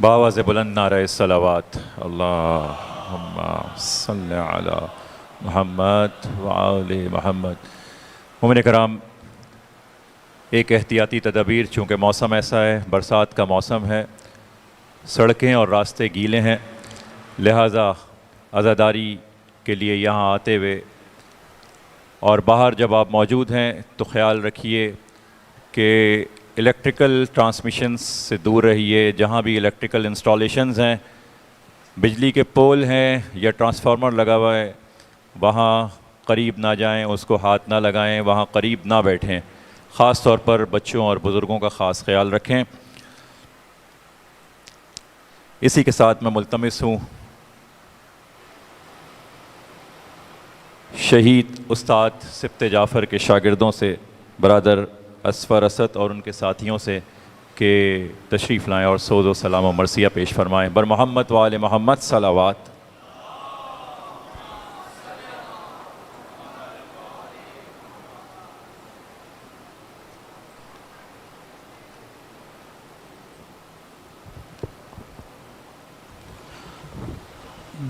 بآواز بلند نعرہ صلوات، اللہم صلی علی محمد وآل محمد۔ مومن کرام، ایک احتیاطی تدابیر، چونکہ موسم ایسا ہے، برسات کا موسم ہے، سڑکیں اور راستے گیلے ہیں، لہٰذا عزاداری کے لیے یہاں آتے ہوئے اور باہر جب آپ موجود ہیں تو خیال رکھیے کہ الیکٹریکل ٹرانسمیشنز سے دور رہیے۔ جہاں بھی الیکٹریکل انسٹالیشنز ہیں، بجلی کے پول ہیں یا ٹرانسفارمر لگا ہوا ہے، وہاں قریب نہ جائیں، اس کو ہاتھ نہ لگائیں، وہاں قریب نہ بیٹھیں۔ خاص طور پر بچوں اور بزرگوں کا خاص خیال رکھیں۔ اسی کے ساتھ میں ملتمس ہوں شہید استاد سبط جعفر کے شاگردوں سے، برادر اصفر اسد اور ان کے ساتھیوں سے، کہ تشریف لائیں اور سوز و سلام و مرثیہ پیش فرمائیں۔ بر محمد و آل محمد صلوات۔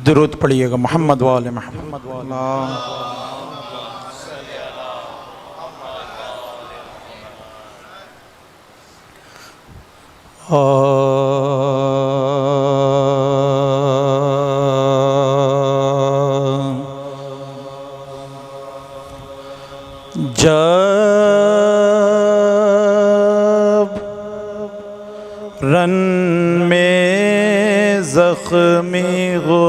درود پڑھیے گا محمد و آل محمد۔ جب رن میں زخمی ہو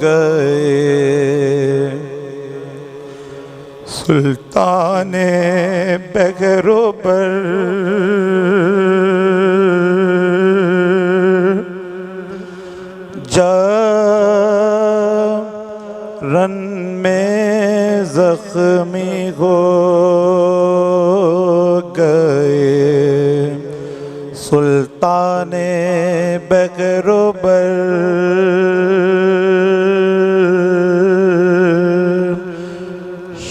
گئے سلطان بغیر و بر، جب رن میں زخمی ہو گئے سلطان بغیر و بر،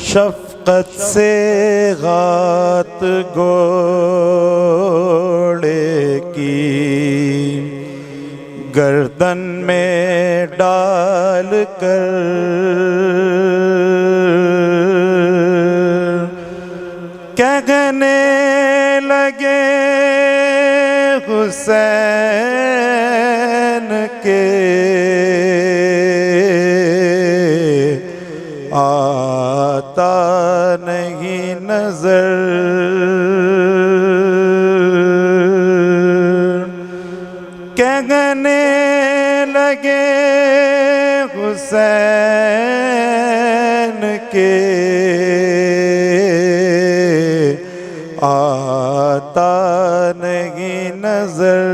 شفقت سے غات گھوڑے کی گردن میں ڈال کر کہنے لگے حسین کے آتا نہیں نظر، کہنے لگے حسین کے آتا نہیں نظر،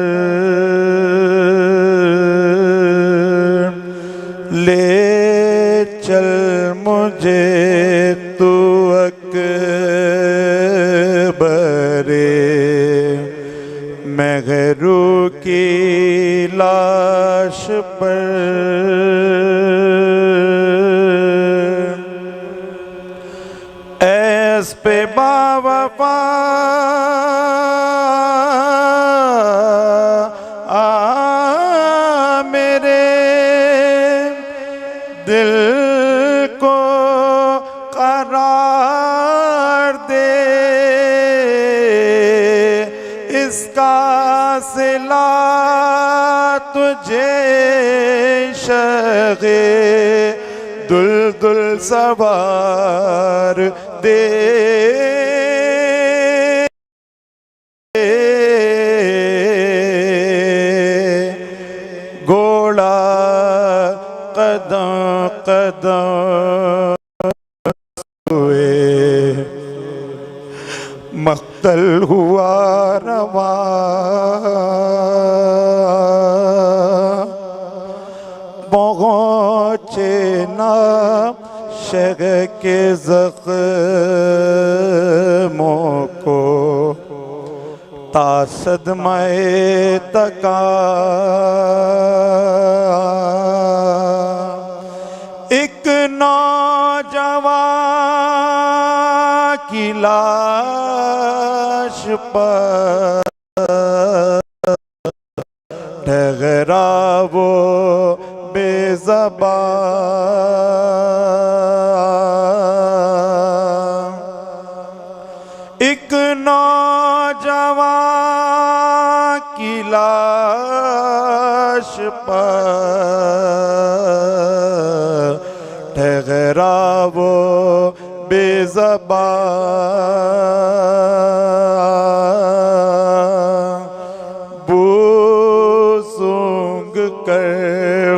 لے چل مجھے تو اکبر مغرو کی لاش پر، ایس پہ باوفا میرے دل کو قرار دے، اس کا صلہ تجھے شغے دلدل سوار دے، گھوڑا قدم قدم ہوئے مقتل ہوا رواں، پہنچے نہ شگ کے زخموں کو تا صدمہ تکا، ایک نوجوان کی لاش پر ٹھہرا وہ بے زبان، ایک نوجوان کی لاش پر ٹھہرا وہ بے زبان، بو سونگ کر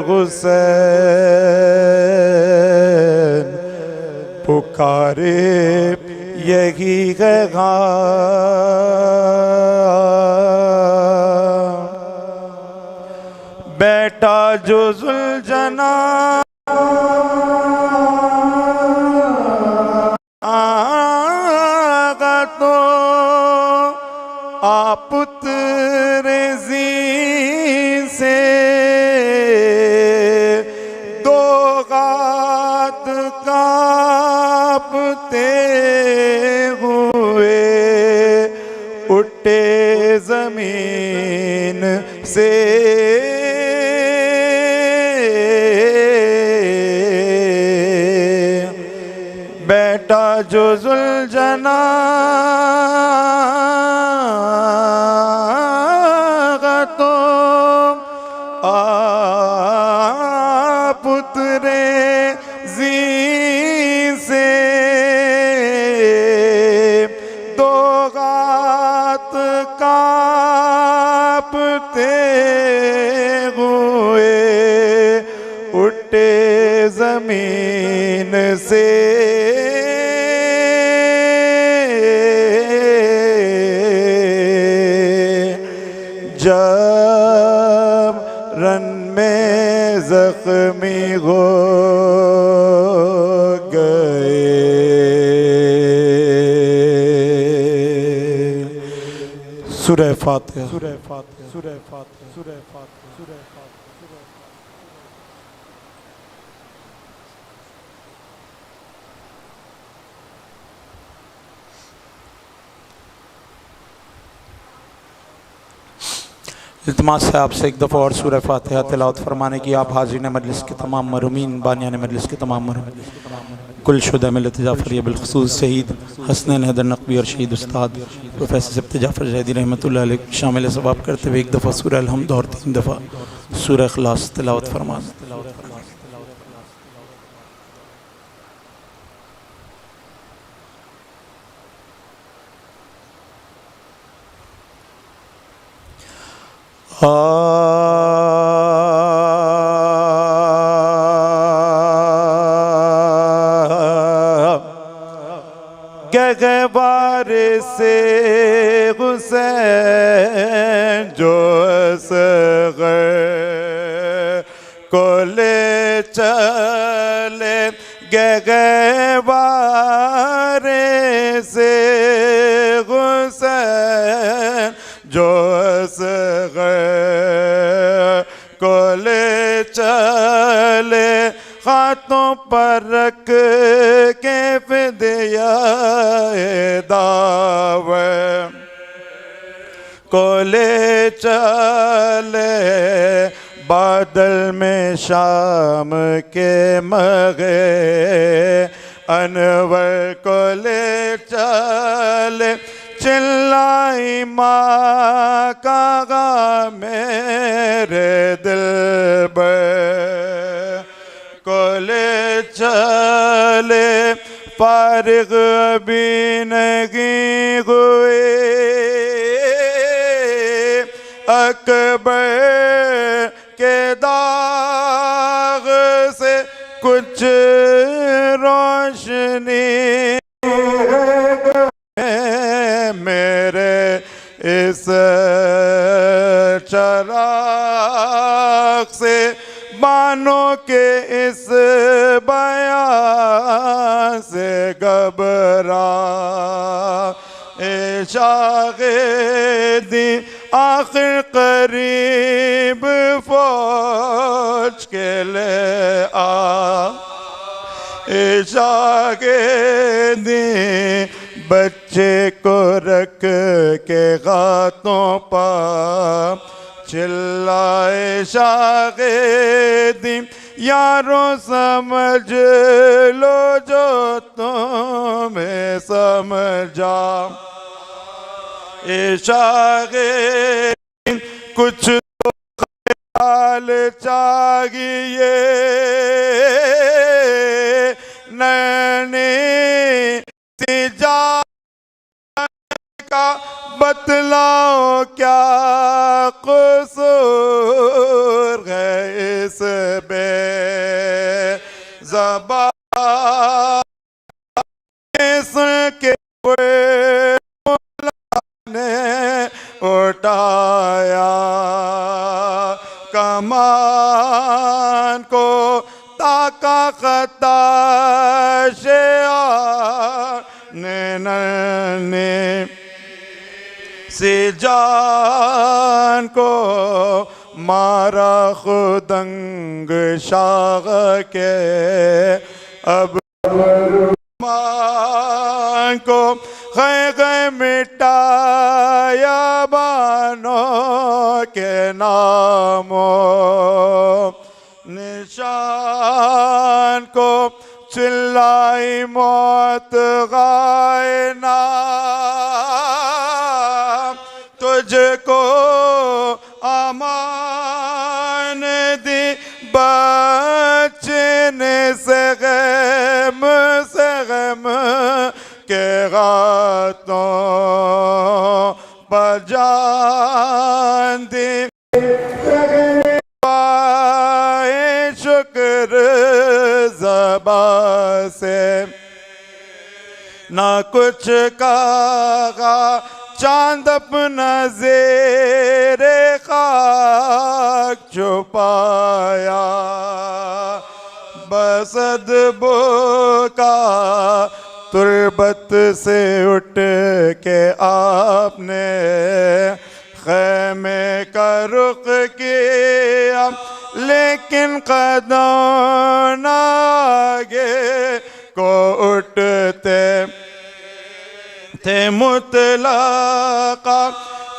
حسین پکارے یہی ہے غام، بیٹا جو ذوالجناح آگا تو آپ پتر زین سے دو غات کانپتے ہوئے اٹھے زمین سے، بیٹا جو ذوالجناح تو پتر زین سے دو غات کانپتے ہوئے اٹھے زمین سے، جب رن میں زخمی ہو گئے، سورہ فاتحہ۔ التماس ہے آپ سے ایک دفعہ اور سورہ فاتحہ تلاوت فرمانے کی۔ آپ حاضرین مجلس کے تمام مرحومین، بانیان مجلس کے تمام مرحومین، کل شہداء ملت جعفریہ بالخصوص شہید حسنین حیدر نقوی اور شہید استاد پروفیسر سبت جعفر زیدی رحمۃ اللہ علیہ شامل ثواب کرتے ہوئے ایک دفعہ سورہ الحمد اور 3 دفعہ سورہ اخلاص تلاوت فرمانا۔ گہوار سے حسین جو اصغر کو لے چلے، گہوار سے حسین جو اصغر کو لے چلے، ہاتھوں پر رکھ کے فدیہ دعوت کو لے چلے، بادل میں شام کے مغے انور کو لے چلے، چلائی ماں کا غم میرے دل بر کو لے چلے، فارغ بھی نہیں ہوئے اکبر کے داغ سے، کچھ روشنی میرے اس چراغ سے، بانوں کے اس بیان سے گھبرا شاہدی آخر قریب فوج کے لے آ شاہدی، بچے کو رکھ کے ہاتھوں پر چلائے شاہدیم یارو سمجھ لو جو تمہیں سمجھا اے شاہدیم کچھ تو خیال چاہیے نینی سی جان کا بتلاؤ کیا قصور ہے اس بے زبان سن کے نے اٹھایا کمان کو تاکا خطا شیعہ نے سی جان کو مارا خودنگ شاہ کے اب مان کو خے مٹایا بانوں کے ناموں نشان کو چلائی موت غائنا تجھ کو امان دی بچنے سے غم کے غاتوں پر جان دی پائے شکر زبان سے نہ کچھ کہا چاند اپنا زیر خاک چھپایا بسد بکا تربت سے اٹھ کے آپ نے خیمے کا رخ کیا لیکن قدم نہ آگے کو اٹھتے تھے مطلقہ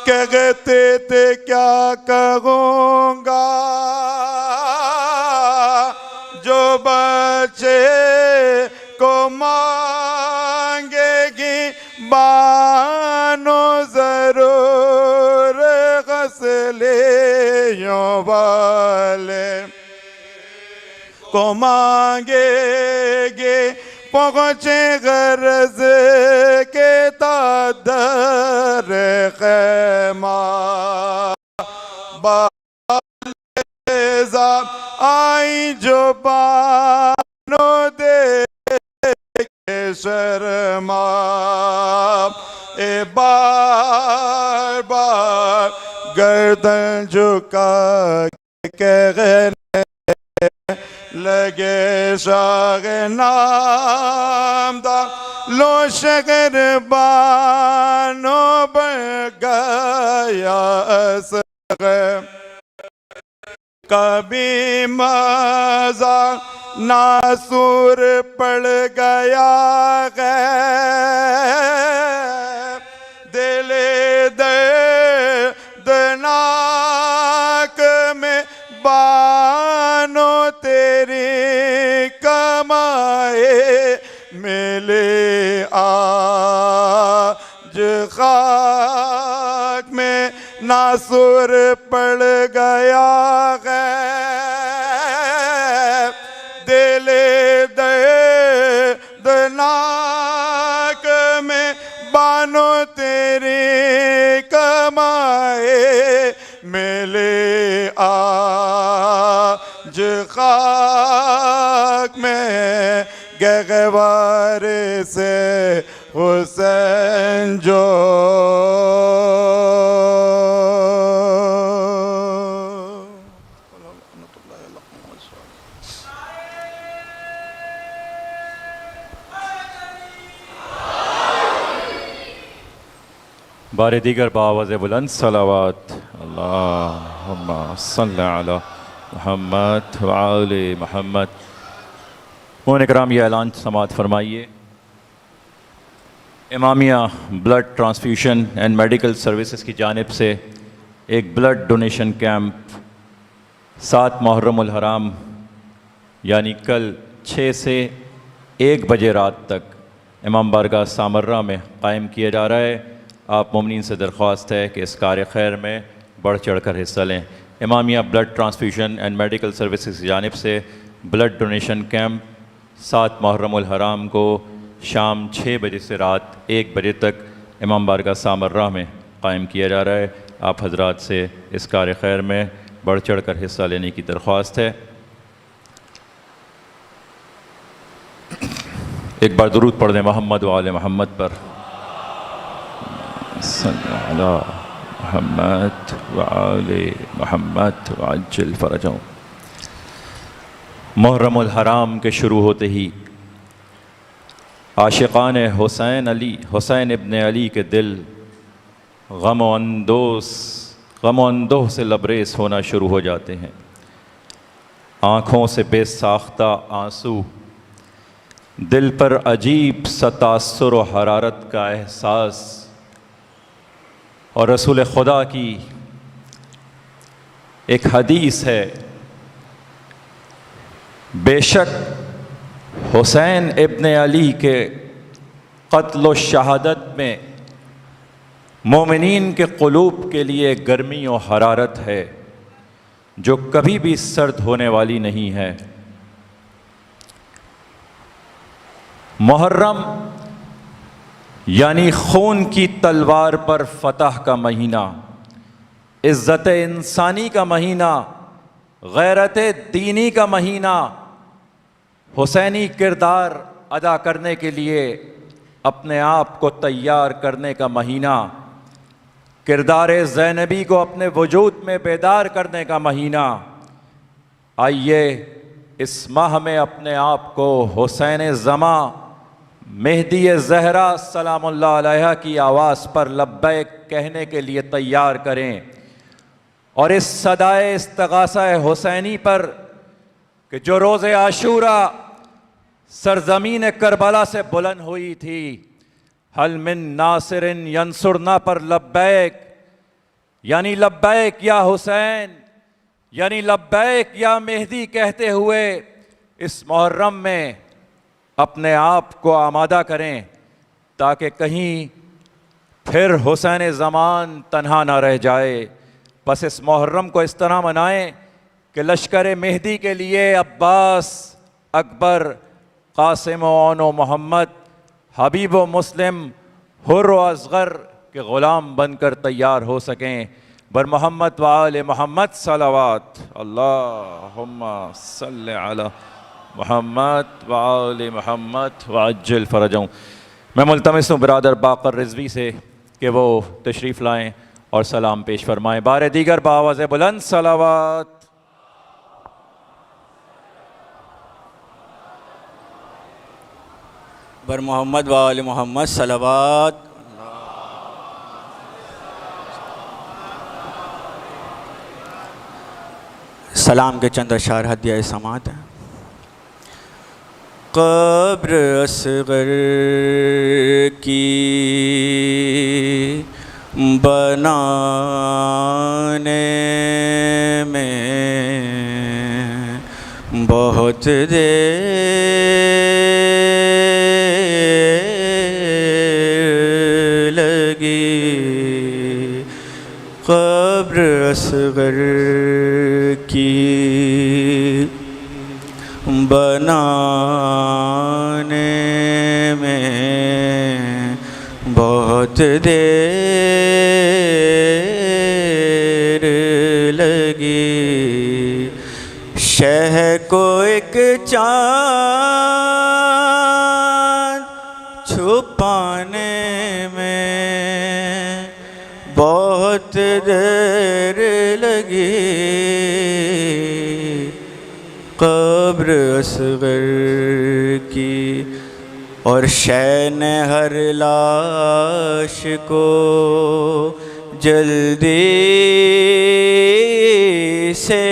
کہتے تھے کیا کہوں گا جو بچے کو مانگے گی بانو ضرور غسلیوں والے کو مانگے گے پہنچے غرض کے تادر خیمہ بالیزہ آئی جو بانو دے کے شرما اے بار بار گردن جھکا کہنے لگے شاہ نام دا لو شگر بانو بن گیا اصغر کبھی مزہ ناسور پڑ گیا غیر دل دردناک میں بانو تیری کمائے ملے آج خاک میں ناسور پڑ گیا غیر دل دردناک میں بانو تیری کمائے ملے آج خاک میں گہوار سے حسین جو بار دیگر بآواز بلند صلوات اللہم صلی علی محمد وآل محمد. مومن اکرام یہ اعلان سماعت فرمائیے. Imamia blood transfusion and medical services کی جانب سے ایک بلڈ ڈونیشن کیمپ 7 محرم الحرام یعنی کل 6 سے 1 بجے رات تک امام بارگاہ سامرہ میں قائم کیا جا رہا ہے۔ آپ مومنین سے درخواست ہے کہ اس کار خیر میں بڑھ چڑھ کر حصہ لیں۔ Imamia blood transfusion and medical services کی جانب سے بلڈ ڈونیشن کیمپ 7 محرم الحرام کو شام 6 بجے سے رات 1 بجے تک امام بارگاہ سامرہ میں قائم کیا جا رہا ہے۔ آپ حضرات سے اس کار خیر میں بڑھ چڑھ کر حصہ لینے کی درخواست ہے۔ ایک بار درود پڑھ دیں محمد و آل محمد پر۔ صلی علی محمد و آل محمد وعجل فرجہم۔ محرم الحرام کے شروع ہوتے ہی عاشقان حسین ابن علی کے دل غم و اندوہ سے لبریز ہونا شروع ہو جاتے ہیں۔ آنکھوں سے بے ساختہ آنسو، دل پر عجیب سا تاثر و حرارت کا احساس، اور رسول خدا کی ایک حدیث ہے، بے شک حسین ابن علی کے قتل و شہادت میں مومنین کے قلوب کے لیے گرمی و حرارت ہے جو کبھی بھی سرد ہونے والی نہیں ہے۔ محرم یعنی خون کی تلوار پر فتح کا مہینہ، عزت انسانی کا مہینہ، غیرت دینی کا مہینہ، حسینی کردار ادا کرنے کے لیے اپنے آپ کو تیار کرنے کا مہینہ، کردار زینبی کو اپنے وجود میں بیدار کرنے کا مہینہ۔ آئیے اس ماہ میں اپنے آپ کو حسین زماں مہدی زہرا سلام اللہ علیہا کی آواز پر لبیک کہنے کے لیے تیار کریں، اور اس صدائے استغاثہ حسینی پر کہ جو روز عاشوراء سرزمین کربلا سے بلند ہوئی تھی، حل من ناصر ینصرنا پر لبیک یعنی لبیک یا حسین یعنی لبیک یا مہدی کہتے ہوئے اس محرم میں اپنے آپ کو آمادہ کریں، تاکہ کہیں پھر حسین زمان تنہا نہ رہ جائے۔ بس اس محرم کو اس طرح منائیں کہ لشکر مہدی کے لیے عباس، اکبر، قاسم و عون و محمد، حبیب و مسلم، حر و اصغر کے غلام بن کر تیار ہو سکیں۔ بر محمد و آل محمد صلوات، اللہم صلی علی محمد و آل محمد وعجل فرجہم۔ میں ملتمس ہوں برادر باقر رضوی سے کہ وہ تشریف لائیں اور سلام پیش فرمائیں۔ بار دیگر بآواز بلند صلوات۔ بر محمد و آل محمد صلوات۔ سلام کے چند اشعار ہدیہ سماعت ہیں۔ قبر اصغر کی بنانے میں بہت دیر لگی، قبر اصغر کی بنانے میں بہت دیر لگی، شہ کو ایک چاند چھپانے میں بہت دیر لگی، قبر اصغر کی، اور شہ نے ہر لاش کو جلدی سے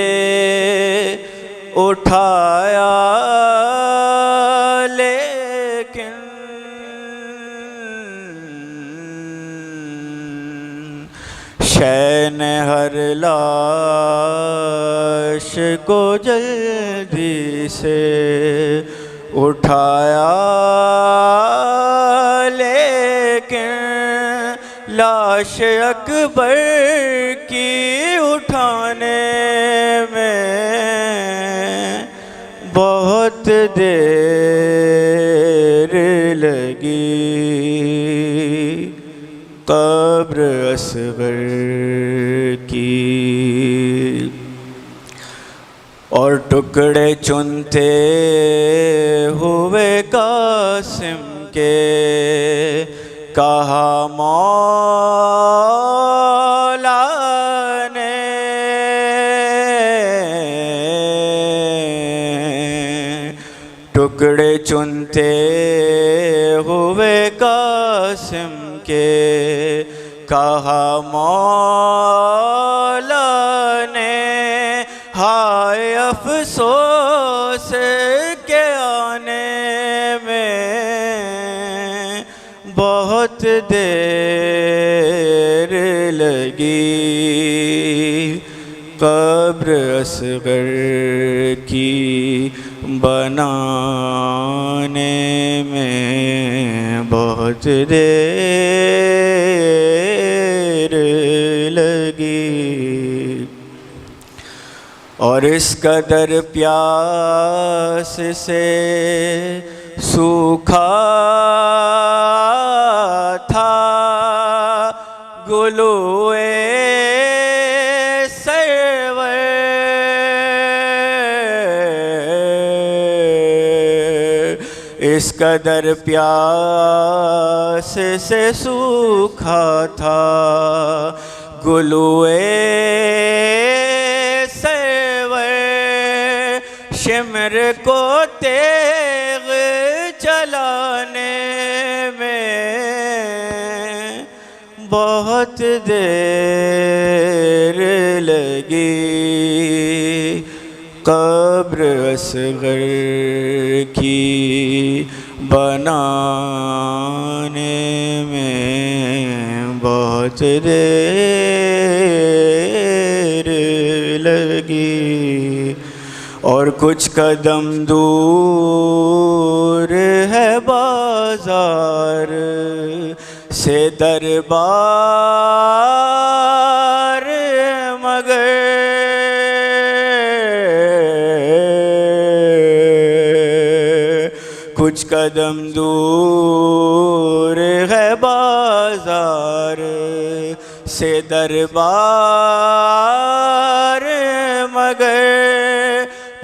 اٹھایا، لیکن شین ہر لاش کو جلدی سے اٹھایا، لیکن لاش اکبر کی اٹھانے میں بہت دیر لگی۔ قبر اصغر کی اور ٹکڑے چنتے ہوئے قاسم کے، کہا مولا نے ٹکڑے چنتے ہوئے قاسم کے، کہا مولا نے ہائے افسوس کے آنے میں بہت دیر لگی۔ قبر اصغر کی بنانے میں بہت دیر لگی، اور اس قدر پیاس سے سوکھا تھا گلوئے سرور، اس قدر پیاس سے سوکھا تھا گلوئے شمر کو تیغ چلانے میں بہت دیر لگی۔ قبر اصغر کی بنانے میں بہت دیر لگی، اور کچھ قدم دور ہے بازار سے دربار، مگر کچھ قدم دور ہے بازار سے دربار، مگر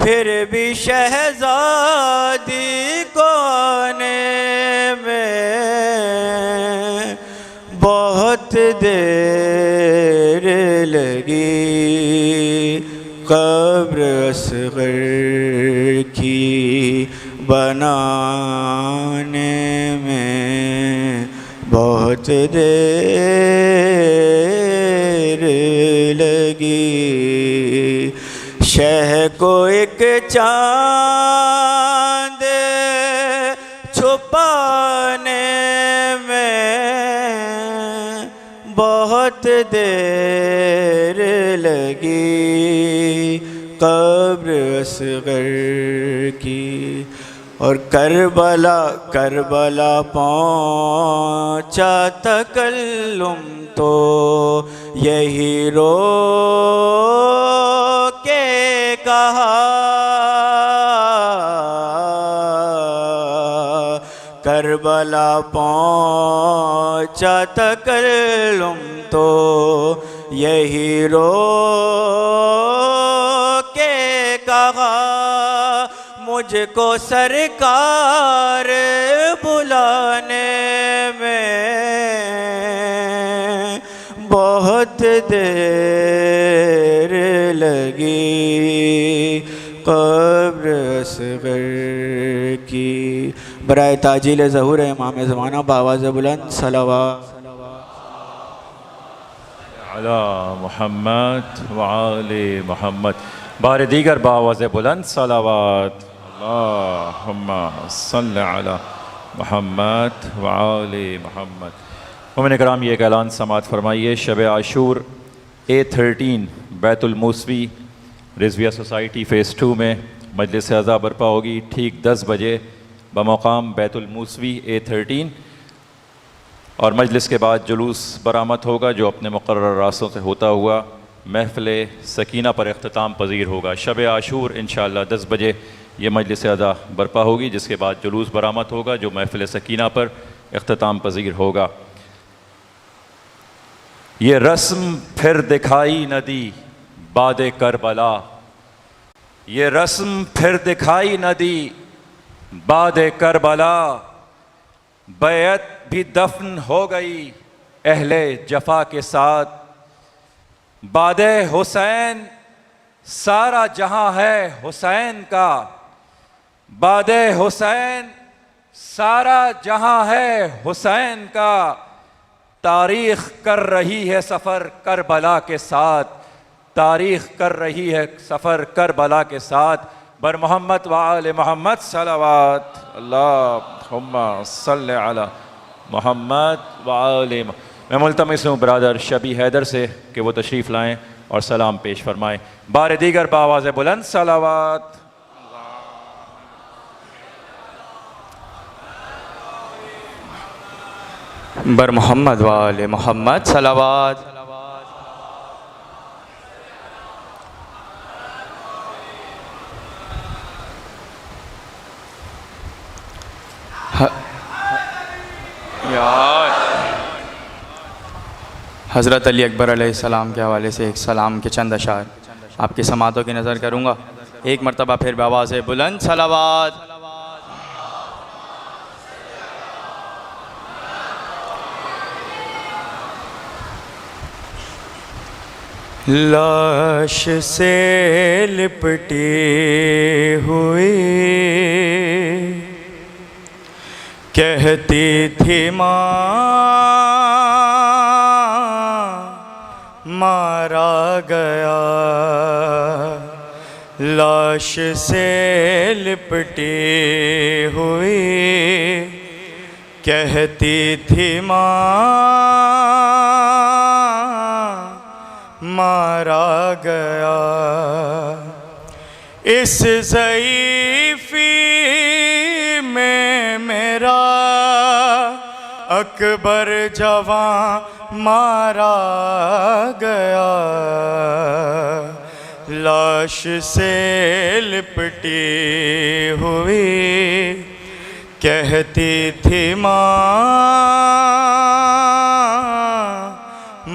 پھر بھی شہزادی کو آنے میں بہت دیر لگی۔ قبر اصغر کی بنانے میں بہت دیر لگی۔ شہ کو ایک چاند چھپانے میں بہت دیر لگی۔ قبر اصغر کی اور کربلا پہنچا تکلم تو یہی رو کے کہا، کربلا پہنچا تکلم تو یہی رو کے کہا، مجھ کو سرکار بلانے میں بہت دیر لگی۔ قبر اصغر کی برائے تاجیل ظہور امام زمانہ بآواز بلند صلوات علی محمد وآل محمد، بار دیگر بآواز بلند صلوات اللہم صل علی محمد وآل محمد۔ مومن کرام، یہ ایک اعلان سماعت فرمائیے، شب عاشور A13 بیت الموسوی رضویہ سوسائٹی فیس 2 میں مجلس اعضاء برپا ہوگی ٹھیک 10 بجے بمقام بیت الموسوی A13، اور مجلس کے بعد جلوس برآمد ہوگا جو اپنے مقررہ راستوں سے ہوتا ہوا محفل سکینہ پر اختتام پذیر ہوگا۔ شب عاشور انشاءاللہ 10 بجے یہ مجلس اعضاء برپا ہوگی، جس کے بعد جلوس برآمد ہوگا جو محفل سکینہ پر اختتام پذیر ہوگا۔ یہ رسم پھر دکھائی نہ دی باد کربلا، یہ رسم پھر دکھائی نہ دی باد کربلا، بیعت بھی دفن ہو گئی اہل جفا کے ساتھ، باد حسین سارا جہاں ہے حسین کا، باد حسین سارا جہاں ہے حسین کا، تاریخ کر رہی ہے سفر کربلا کے ساتھ، تاریخ کر رہی ہے سفر کربلا کے ساتھ۔ بر محمد وآل محمد صلوات، اللہم صلی علی محمد وآل محمد۔ میں ملتمس ہوں برادر شبی حیدر سے کہ وہ تشریف لائیں اور سلام پیش فرمائیں۔ بار دیگر بآواز بلند صلوات۔ بر محمد وآل محمد صلوات۔ حضرت علی اکبر علیہ السلام کے حوالے سے ایک سلام کے چند اشعار آپ کی سماعتوں کی نظر کروں گا۔ ایک مرتبہ پھر بآواز بلند صلوات۔ لاش سے لپٹی ہوئی کہتی تھی ماں مارا گیا، لاش سے لپٹی ہوئی کہتی تھی ماں مارا گیا، اس ضعیفی میں میرا اکبر جوان مارا گیا، لاش سے لپٹی ہوئی کہتی تھی ماں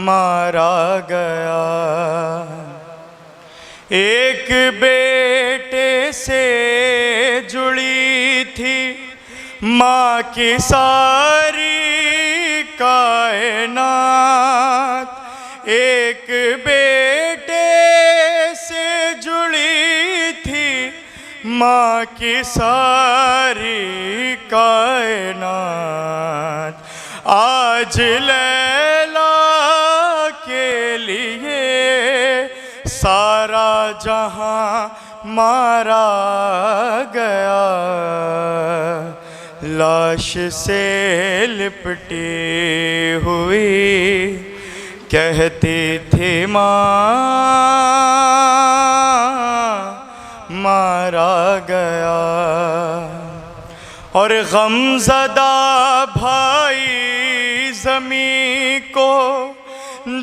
مارا گیا، ایک بیٹے سے جڑی تھی ماں کی ساری کائنات، ایک بیٹے سے جڑی تھی ماں کی ساری کائنات، آج لیلا کے لیے سارا جہاں مارا گیا، لاش سے لپٹی ہوئی کہتی تھی ماں مارا گیا، اور غمزدہ بھائی زمین کو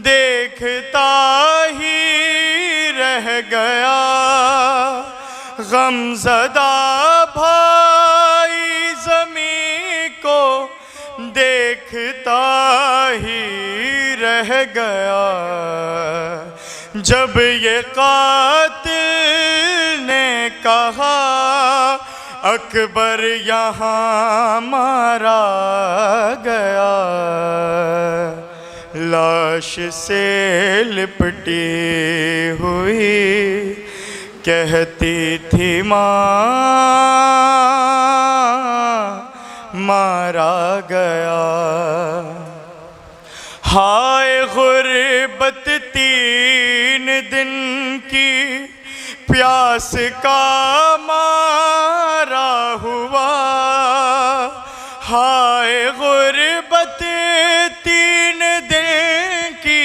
دیکھتا ہی رہ گیا، غمزدہ بھائی زمین کو دیکھتا ہی رہ گیا، جب یہ قاتل نے کہا اکبر یہاں مارا گیا، لاش سے لپٹی ہوئی کہتی تھی ماں مارا گیا، ہائے غربت 3 دن کی پیاس کا مارا ہوا، ہائے غربت 3 دن کی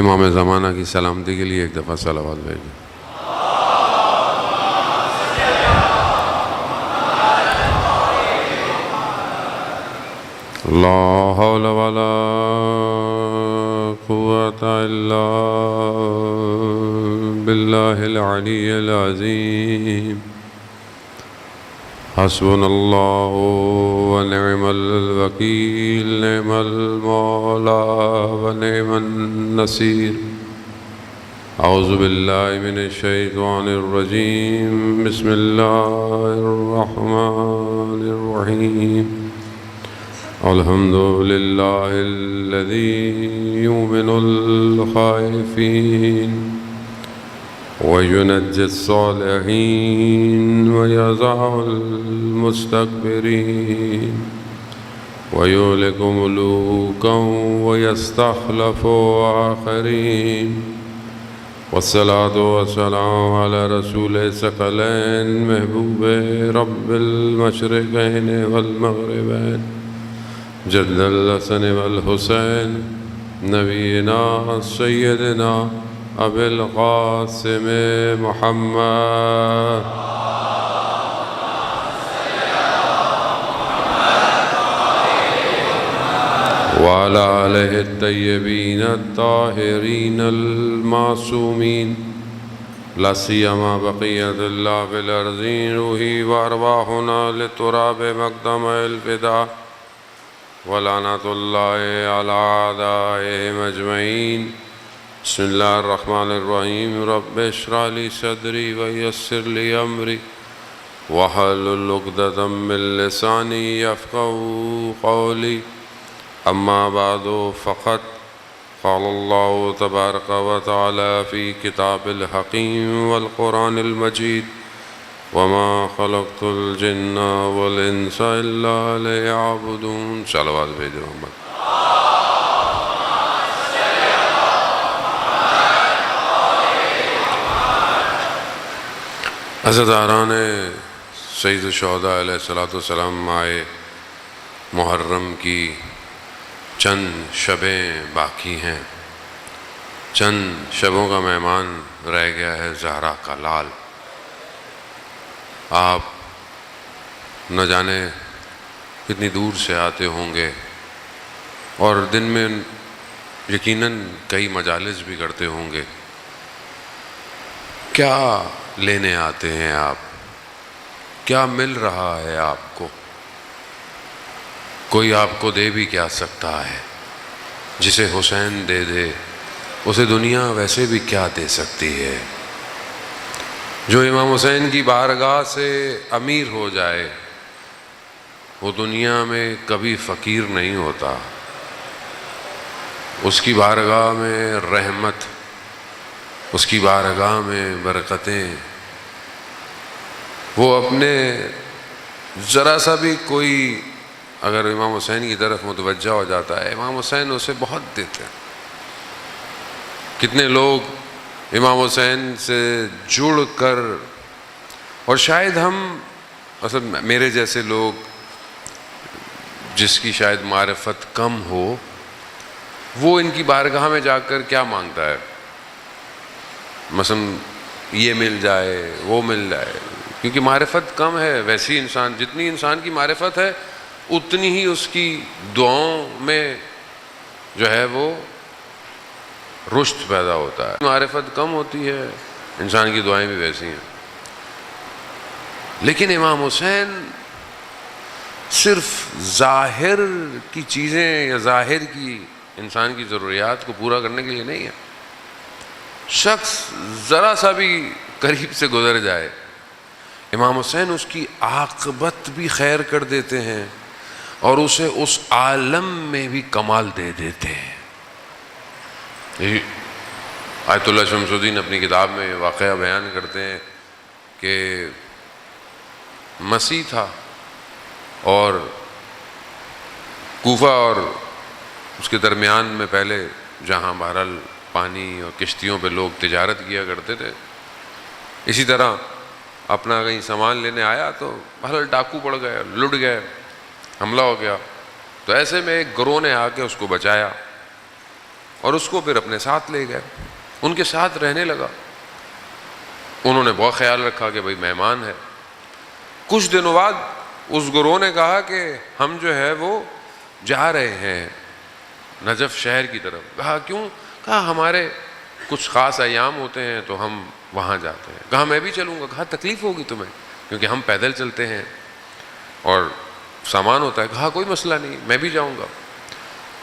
امام زمانہ کی سلامتی کے لیے ایک دفعہ صلوات بھیجیں۔ لا حول ولا قوة إلا بالله العلي العظيم حسبنا الله ونعم الوكيل نعم المولى ونعم النصير أعوذ بالله من الشيطان الرجيم بسم الله الرحمن الرحيم الحمد لله الذي يؤمن الخائفين وينجي الصالحين ويضع المستكبرين ويهلك ملوكا ويستخلف آخرين والصلاة والسلام على رسول الثقلين محبوب رب المشرقين والمغربين جد الحسن والحسين نبينا سيدنا أبي القاسم محمد وعلى آله الطيبين الطاهرين المعصومين لا سيما بقية الله في الأرضين روحي وأرواحنا لتراب مقدم الفداء ولعنة الله على أعدائهم أجمعين بسم الله الرحمن الرحيم رب اشرح لي صدري ويسر لي أمري واحلل عقدة من لساني يفقهوا قولي أما بعد فقد قال الله تبارك وتعالى في كتاب الحكيم والقرآن المجيد وما خلقت الجن والإنس إلا ليعبدون صلوات بھیجو محمد۔ عزاداران سید الشہداء علیہ السلام ماہ محرم کی چند شبیں باقی ہیں، چند شبوں کا مہمان رہ گیا ہے زہرا کا لال۔ آپ نہ جانے کتنی دور سے آتے ہوں گے اور دن میں یقیناً کئی مجالس بھی کرتے ہوں گے۔ کیا لینے آتے ہیں آپ؟ کیا مل رہا ہے آپ کو؟ کوئی آپ کو دے بھی کیا سکتا ہے؟ جسے حسین دے دے اسے دنیا ویسے بھی کیا دے سکتی ہے؟ جو امام حسین کی بارگاہ سے امیر ہو جائے وہ دنیا میں کبھی فقیر نہیں ہوتا۔ اس کی بارگاہ میں رحمت، اس کی بارگاہ میں برکتیں، وہ اپنے ذرا سا بھی کوئی اگر امام حسین کی طرف متوجہ ہو جاتا ہے امام حسین اسے بہت دیتے ہیں۔ کتنے لوگ امام حسین سے جڑ کر، اور شاید ہم اصل میرے جیسے لوگ جس کی شاید معرفت کم ہو وہ ان کی بارگاہ میں جا کر کیا مانگتا ہے؟ مثلا یہ مل جائے وہ مل جائے، کیونکہ معرفت کم ہے۔ ویسی انسان جتنی انسان کی معرفت ہے اتنی ہی اس کی دعاؤں میں جو ہے وہ رشد پیدا ہوتا ہے۔ معرفت کم ہوتی ہے انسان کی دعائیں بھی ویسی ہیں۔ لیکن امام حسین صرف ظاہر کی چیزیں یا ظاہر کی انسان کی ضروریات کو پورا کرنے کے لیے نہیں ہے۔ شخص ذرا سا بھی قریب سے گزر جائے امام حسین اس کی عاقبت بھی خیر کر دیتے ہیں اور اسے اس عالم میں بھی کمال دے دیتے ہیں۔ آیت اللہ شمس الدین اپنی کتاب میں واقعہ بیان کرتے ہیں کہ مسیح تھا اور کوفہ اور اس کے درمیان میں پہلے جہاں بہرحال پانی اور کشتیوں پہ لوگ تجارت کیا کرتے تھے، اسی طرح اپنا کہیں سامان لینے آیا تو بہرحال ڈاکو پڑ گئے، لٹ گئے، حملہ ہو گیا۔ تو ایسے میں ایک گروہ نے آ کے اس کو بچایا اور اس کو پھر اپنے ساتھ لے گئے، ان کے ساتھ رہنے لگا۔ انہوں نے بہت خیال رکھا کہ بھئی مہمان ہے۔ کچھ دنوں بعد اس گروہ نے کہا کہ ہم جو ہے وہ جا رہے ہیں نجف شہر کی طرف۔ کہا کیوں؟ کہا ہمارے کچھ خاص ایام ہوتے ہیں تو ہم وہاں جاتے ہیں۔ کہا میں بھی چلوں گا۔ کہا تکلیف ہوگی تمہیں کیونکہ ہم پیدل چلتے ہیں اور سامان ہوتا ہے۔ کہا کوئی مسئلہ نہیں، میں بھی جاؤں گا۔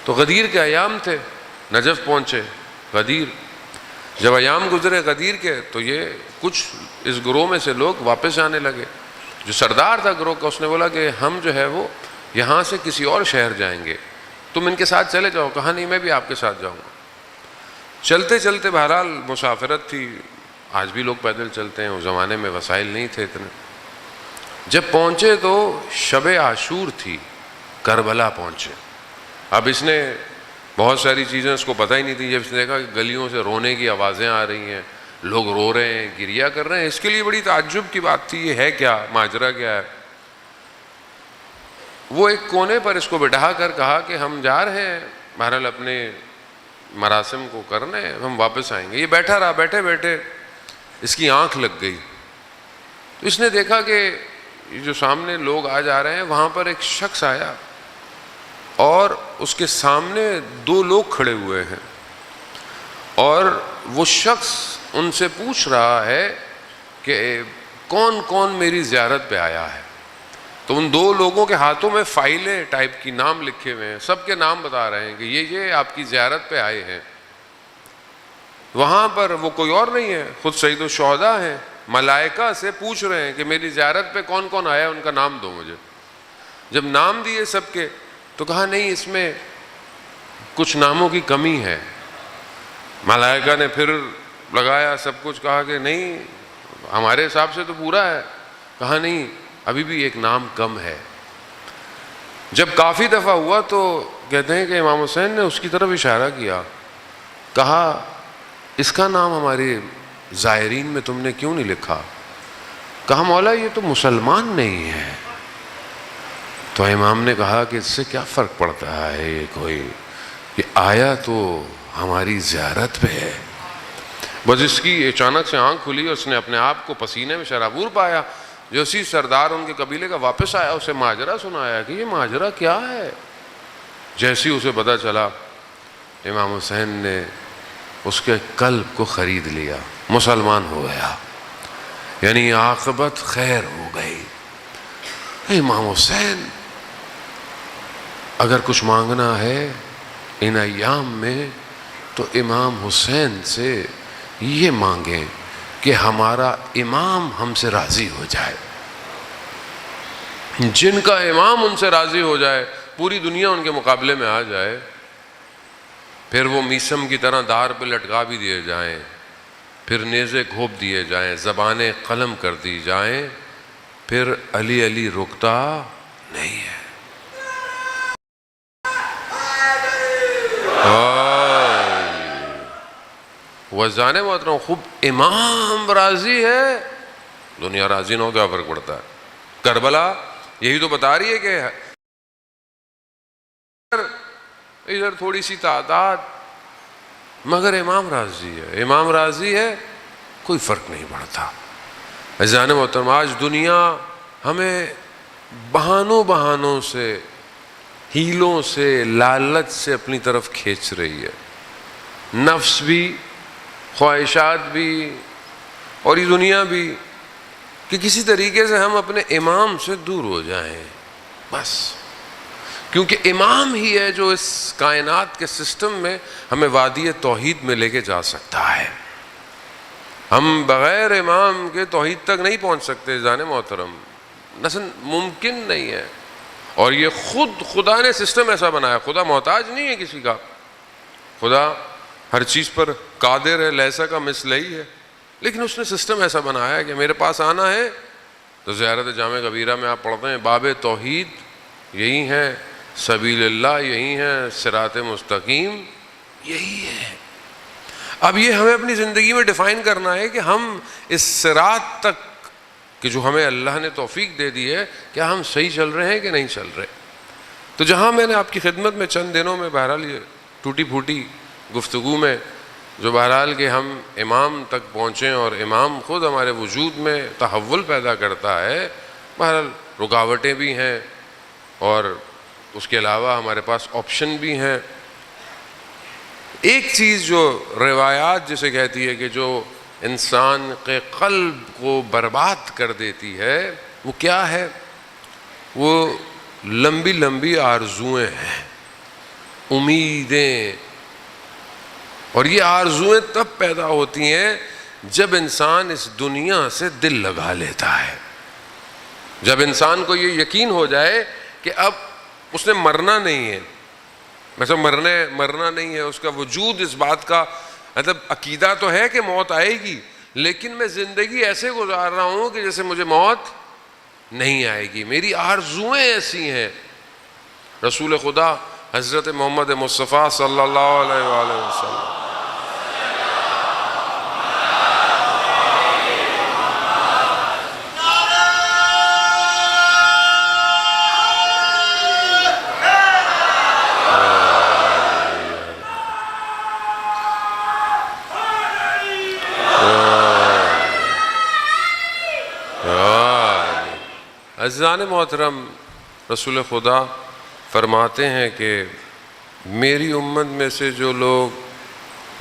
تو غدیر کے ایام تھے، نجف پہنچے غدیر۔ جب ایام گزرے غدیر کے تو یہ کچھ اس گروہ میں سے لوگ واپس جانے لگے۔ جو سردار تھا گروہ کا اس نے بولا کہ ہم جو ہے وہ یہاں سے کسی اور شہر جائیں گے، تم ان کے ساتھ چلے جاؤ۔ کہا نہیں، میں بھی آپ کے ساتھ جاؤں گا۔ چلتے چلتے بہرحال مسافرت تھی، آج بھی لوگ پیدل چلتے ہیں، اس زمانے میں وسائل نہیں تھے اتنے۔ جب پہنچے تو شب عاشور تھی، کربلا پہنچے۔ اب اس نے بہت ساری چیزیں اس کو پتہ ہی نہیں تھی۔ جب اس نے دیکھا کہ گلیوں سے رونے کی آوازیں آ رہی ہیں، لوگ رو رہے ہیں، گریا کر رہے ہیں، اس کے لیے بڑی تعجب کی بات تھی، یہ ہے کیا، ماجرا کیا ہے۔ وہ ایک کونے پر اس کو بٹھا کر کہا کہ ہم جا رہے ہیں بہرحال اپنے مراسم کو کرنے، ہم واپس آئیں گے۔ یہ بیٹھا رہا، بیٹھے بیٹھے اس کی آنکھ لگ گئی۔ تو اس نے دیکھا کہ جو سامنے لوگ آ جا رہے ہیں، وہاں پر ایک شخص آیا اور اس کے سامنے دو لوگ کھڑے ہوئے ہیں، اور وہ شخص ان سے پوچھ رہا ہے کہ کون کون میری زیارت پہ آیا ہے۔ تو ان دو لوگوں کے ہاتھوں میں فائلیں ٹائپ کی نام لکھے ہوئے ہیں، سب کے نام بتا رہے ہیں کہ یہ آپ کی زیارت پہ آئے ہیں۔ وہاں پر وہ کوئی اور نہیں ہے، خود سید الشہداء ہیں، ملائکہ سے پوچھ رہے ہیں کہ میری زیارت پہ کون کون آیا ہے، ان کا نام دو مجھے۔ جب نام دیے سب کے تو کہا نہیں، اس میں کچھ ناموں کی کمی ہے۔ ملائکہ نے پھر لگایا سب کچھ، کہا کہ نہیں ہمارے حساب سے تو پورا ہے۔ کہا نہیں، ابھی بھی ایک نام کم ہے۔ جب کافی دفعہ ہوا تو کہتے ہیں کہ امام حسین نے اس کی طرف اشارہ کیا، کہا اس کا نام ہمارے زائرین میں تم نے کیوں نہیں لکھا؟ کہا مولا یہ تو مسلمان نہیں ہے۔ تو امام نے کہا کہ اس سے کیا فرق پڑتا ہے، یہ آیا تو ہماری زیارت پہ ہے۔ بس اس کی اچانک سے آنکھ کھلی اور اس نے اپنے آپ کو پسینے میں شرابور پایا۔ جو اسی سردار ان کے قبیلے کا واپس آیا، اسے ماجرا سنایا کہ یہ ماجرا کیا ہے۔ جیسی اسے پتہ چلا، امام حسین نے اس کے قلب کو خرید لیا، مسلمان ہو گیا، یعنی عاقبت خیر ہو گئی۔ امام حسین اگر کچھ مانگنا ہے ان ایام میں تو امام حسین سے یہ مانگیں کہ ہمارا امام ہم سے راضی ہو جائے۔ جن کا امام ان سے راضی ہو جائے، پوری دنیا ان کے مقابلے میں آ جائے، پھر وہ میسم کی طرح دار پہ لٹکا بھی دیے جائیں، پھر نیزے گھوپ دیے جائیں، زبانیں قلم کر دی جائیں، پھر علی علی رکتا نہیں ہے۔ وزان محترم، خوب امام راضی ہے، دنیا راضی نہ ہو کیا فرق پڑتا ہے۔ کربلا یہی تو بتا رہی ہے کہ ادھر تھوڑی سی تعداد، مگر امام راضی ہے، امام راضی ہے، کوئی فرق نہیں پڑتا۔ عزیزان محترم، آج دنیا ہمیں بہانوں سے، ہیلوں سے، لالچ سے اپنی طرف کھینچ رہی ہے، نفس بھی، خواہشات بھی، اور یہ دنیا بھی، کہ کسی طریقے سے ہم اپنے امام سے دور ہو جائیں بس، کیونکہ امام ہی ہے جو اس کائنات کے سسٹم میں ہمیں وادی توحید میں لے کے جا سکتا ہے۔ ہم بغیر امام کے توحید تک نہیں پہنچ سکتے جانے محترم، نسل ممکن نہیں ہے۔ اور یہ خدا نے سسٹم ایسا بنایا، خدا محتاج نہیں ہے کسی کا، خدا ہر چیز پر قادر ہے، لیسا کا مثل ہی ہے، لیکن اس نے سسٹم ایسا بنایا ہے کہ میرے پاس آنا ہے تو زیارت جامع کبیرہ میں آپ پڑھتے ہیں باب توحید یہی ہے، سبیل اللہ یہی ہے، صراط مستقیم یہی ہے۔ اب یہ ہمیں اپنی زندگی میں ڈیفائن کرنا ہے کہ ہم اس صراط تک کہ جو ہمیں اللہ نے توفیق دے دی ہے، کیا ہم صحیح چل رہے ہیں کہ نہیں چل رہے۔ تو جہاں میں نے آپ کی خدمت میں چند دنوں میں بہرحال یہ ٹوٹی پھوٹی گفتگو میں جو بہرحال کہ ہم امام تک پہنچیں اور امام خود ہمارے وجود میں تحول پیدا کرتا ہے. بہرحال رکاوٹیں بھی ہیں اور اس کے علاوہ ہمارے پاس آپشن بھی ہیں. ایک چیز جو روایات جسے کہتی ہے کہ جو انسان کے قلب کو برباد کر دیتی ہے وہ کیا ہے؟ وہ لمبی لمبی آرزوئیں ہیں، امیدیں. اور یہ آرزوئیں تب پیدا ہوتی ہیں جب انسان اس دنیا سے دل لگا لیتا ہے. جب انسان کو یہ یقین ہو جائے کہ اب اس نے مرنا نہیں ہے، ویسے مرنا نہیں ہے، اس کا وجود اس بات کا مطلب عقیدہ تو ہے کہ موت آئے گی، لیکن میں زندگی ایسے گزار رہا ہوں کہ جیسے مجھے موت نہیں آئے گی. میری آرزوئیں ایسی ہیں. رسول خدا حضرت محمد مصطفیٰ صلی اللہ علیہ وآلہ وسلم عزیزان محترم، رسول خدا فرماتے ہیں کہ میری امت میں سے جو لوگ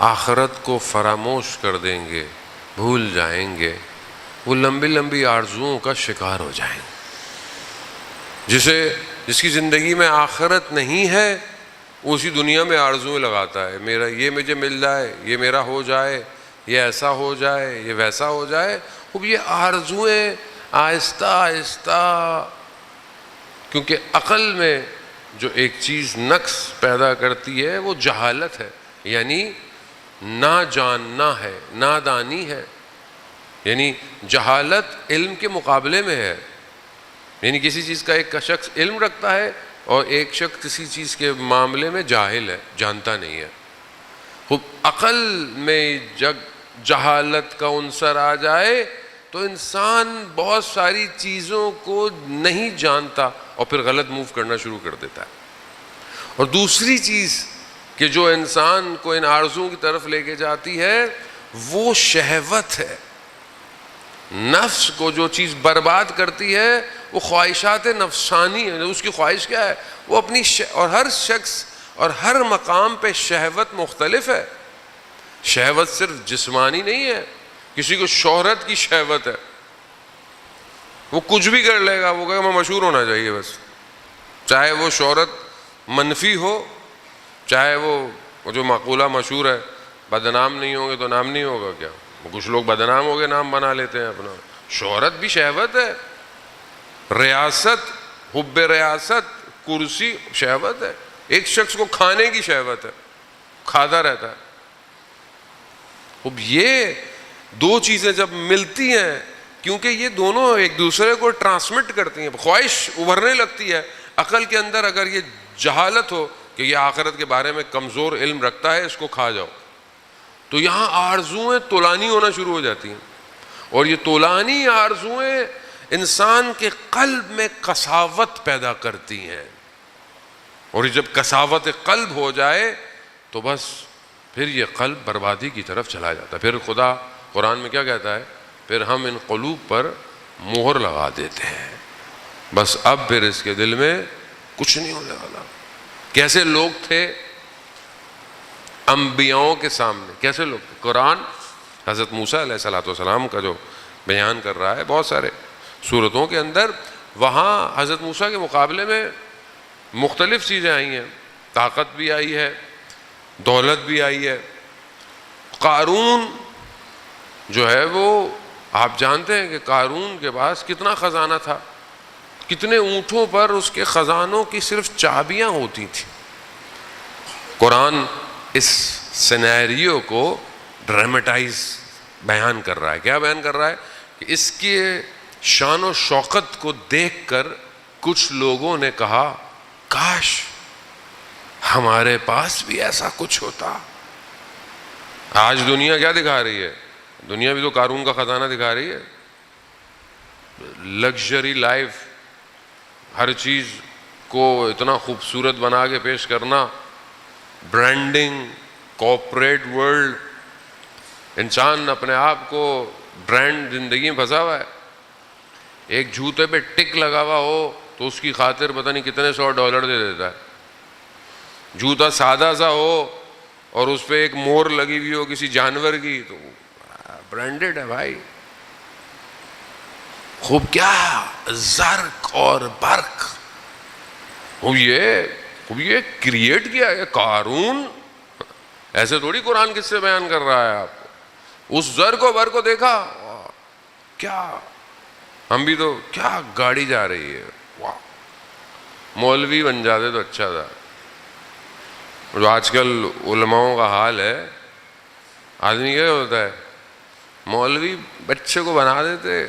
آخرت کو فراموش کر دیں گے، بھول جائیں گے، وہ لمبی لمبی آرزوؤں کا شکار ہو جائیں گے. جس کی زندگی میں آخرت نہیں ہے وہ اسی دنیا میں آرزویں لگاتا ہے. میرا یہ مجھے مل جائے، یہ میرا ہو جائے، یہ ایسا ہو جائے، یہ ویسا ہو جائے. اب یہ آرزویں آہستہ آہستہ، کیونکہ عقل میں جو ایک چیز نقص پیدا کرتی ہے وہ جہالت ہے، یعنی نہ جاننا ہے، نادانی ہے. یعنی جہالت علم کے مقابلے میں ہے. یعنی کسی چیز کا ایک شخص علم رکھتا ہے اور ایک شخص کسی چیز کے معاملے میں جاہل ہے، جانتا نہیں ہے. خوب عقل میں جب جہالت کا عنصر آ جائے تو انسان بہت ساری چیزوں کو نہیں جانتا اور پھر غلط موو کرنا شروع کر دیتا ہے. اور دوسری چیز کہ جو انسان کو ان آرزوؤں کی طرف لے کے جاتی ہے وہ شہوت ہے. نفس کو جو چیز برباد کرتی ہے وہ خواہشات نفسانی ہے. اس کی خواہش کیا ہے؟ وہ اپنی اور ہر شخص اور ہر مقام پہ شہوت مختلف ہے. شہوت صرف جسمانی نہیں ہے. کسی کو شہرت کی شہوت ہے، وہ کچھ بھی کر لے گا، وہ کہے گا میں مشہور ہونا چاہیے بس، چاہے وہ شہرت منفی ہو، چاہے وہ جو مقولہ مشہور ہے بدنام نہیں ہوں گے تو نام نہیں ہوگا. کیا کچھ لوگ بدنام ہو گئے نام بنا لیتے ہیں اپنا. شہرت بھی شہوت ہے. ریاست، حب ریاست، کرسی شہوت ہے. ایک شخص کو کھانے کی شہوت ہے، کھاتا رہتا ہے. اب یہ دو چیزیں جب ملتی ہیں، کیونکہ یہ دونوں ایک دوسرے کو ٹرانسمٹ کرتی ہیں، خواہش ابھرنے لگتی ہے. عقل کے اندر اگر یہ جہالت ہو کہ یہ آخرت کے بارے میں کمزور علم رکھتا ہے، اس کو کھا جاؤ، تو یہاں آرزوئیں طولانی ہونا شروع ہو جاتی ہیں. اور یہ طولانی آرزوئیں انسان کے قلب میں قساوت پیدا کرتی ہیں. اور جب قساوت قلب ہو جائے تو بس پھر یہ قلب بربادی کی طرف چلا جاتا ہے. پھر خدا قرآن میں کیا کہتا ہے؟ پھر ہم ان قلوب پر مہر لگا دیتے ہیں، بس اب پھر اس کے دل میں کچھ نہیں ہونے والا. کیسے لوگ تھے انبیاؤں کے سامنے؟ کیسے لوگ تھے؟ قرآن حضرت موسیٰ علیہ السلام کا جو بیان کر رہا ہے بہت سارے صورتوں کے اندر، وہاں حضرت موسیٰ کے مقابلے میں مختلف چیزیں آئی ہیں. طاقت بھی آئی ہے، دولت بھی آئی ہے. قارون جو ہے وہ آپ جانتے ہیں کہ قارون کے پاس کتنا خزانہ تھا، کتنے اونٹوں پر اس کے خزانوں کی صرف چابیاں ہوتی تھیں. قرآن اس سینیریو کو ڈرامیٹائز بیان کر رہا ہے. کیا بیان کر رہا ہے؟ کہ اس کے شان و شوکت کو دیکھ کر کچھ لوگوں نے کہا کاش ہمارے پاس بھی ایسا کچھ ہوتا. آج دنیا کیا دکھا رہی ہے؟ دنیا بھی تو قارون کا خزانہ دکھا رہی ہے. لگژری لائف، ہر چیز کو اتنا خوبصورت بنا کے پیش کرنا، برانڈنگ، کارپوریٹ ورلڈ، انسان اپنے آپ کو برانڈ زندگی میں پھنسا ہوا ہے. ایک جوتے پہ ٹک لگا ہوا ہو تو اس کی خاطر پتہ نہیں کتنے $100 دے دیتا ہے. جوتا سادہ سا ہو اور اس پہ ایک مور لگی ہوئی ہو کسی جانور کی تو برانڈڈ ہے بھائی. خوب کیا زرق اور برق، خوب یہ کریٹ کیا ہے. قارون ایسے تھوڑی قرآن کس سے بیان کر رہا ہے آپ کو. اس زرق و برق کو دیکھا، کیا ہم بھی تو کیا گاڑی جا رہی ہے. واہ، مولوی بن جاتے تو اچھا تھا. جو آج کل علماؤں کا حال ہے، آدمی کیا ہوتا ہے، مولوی بچے کو بنا دیتے.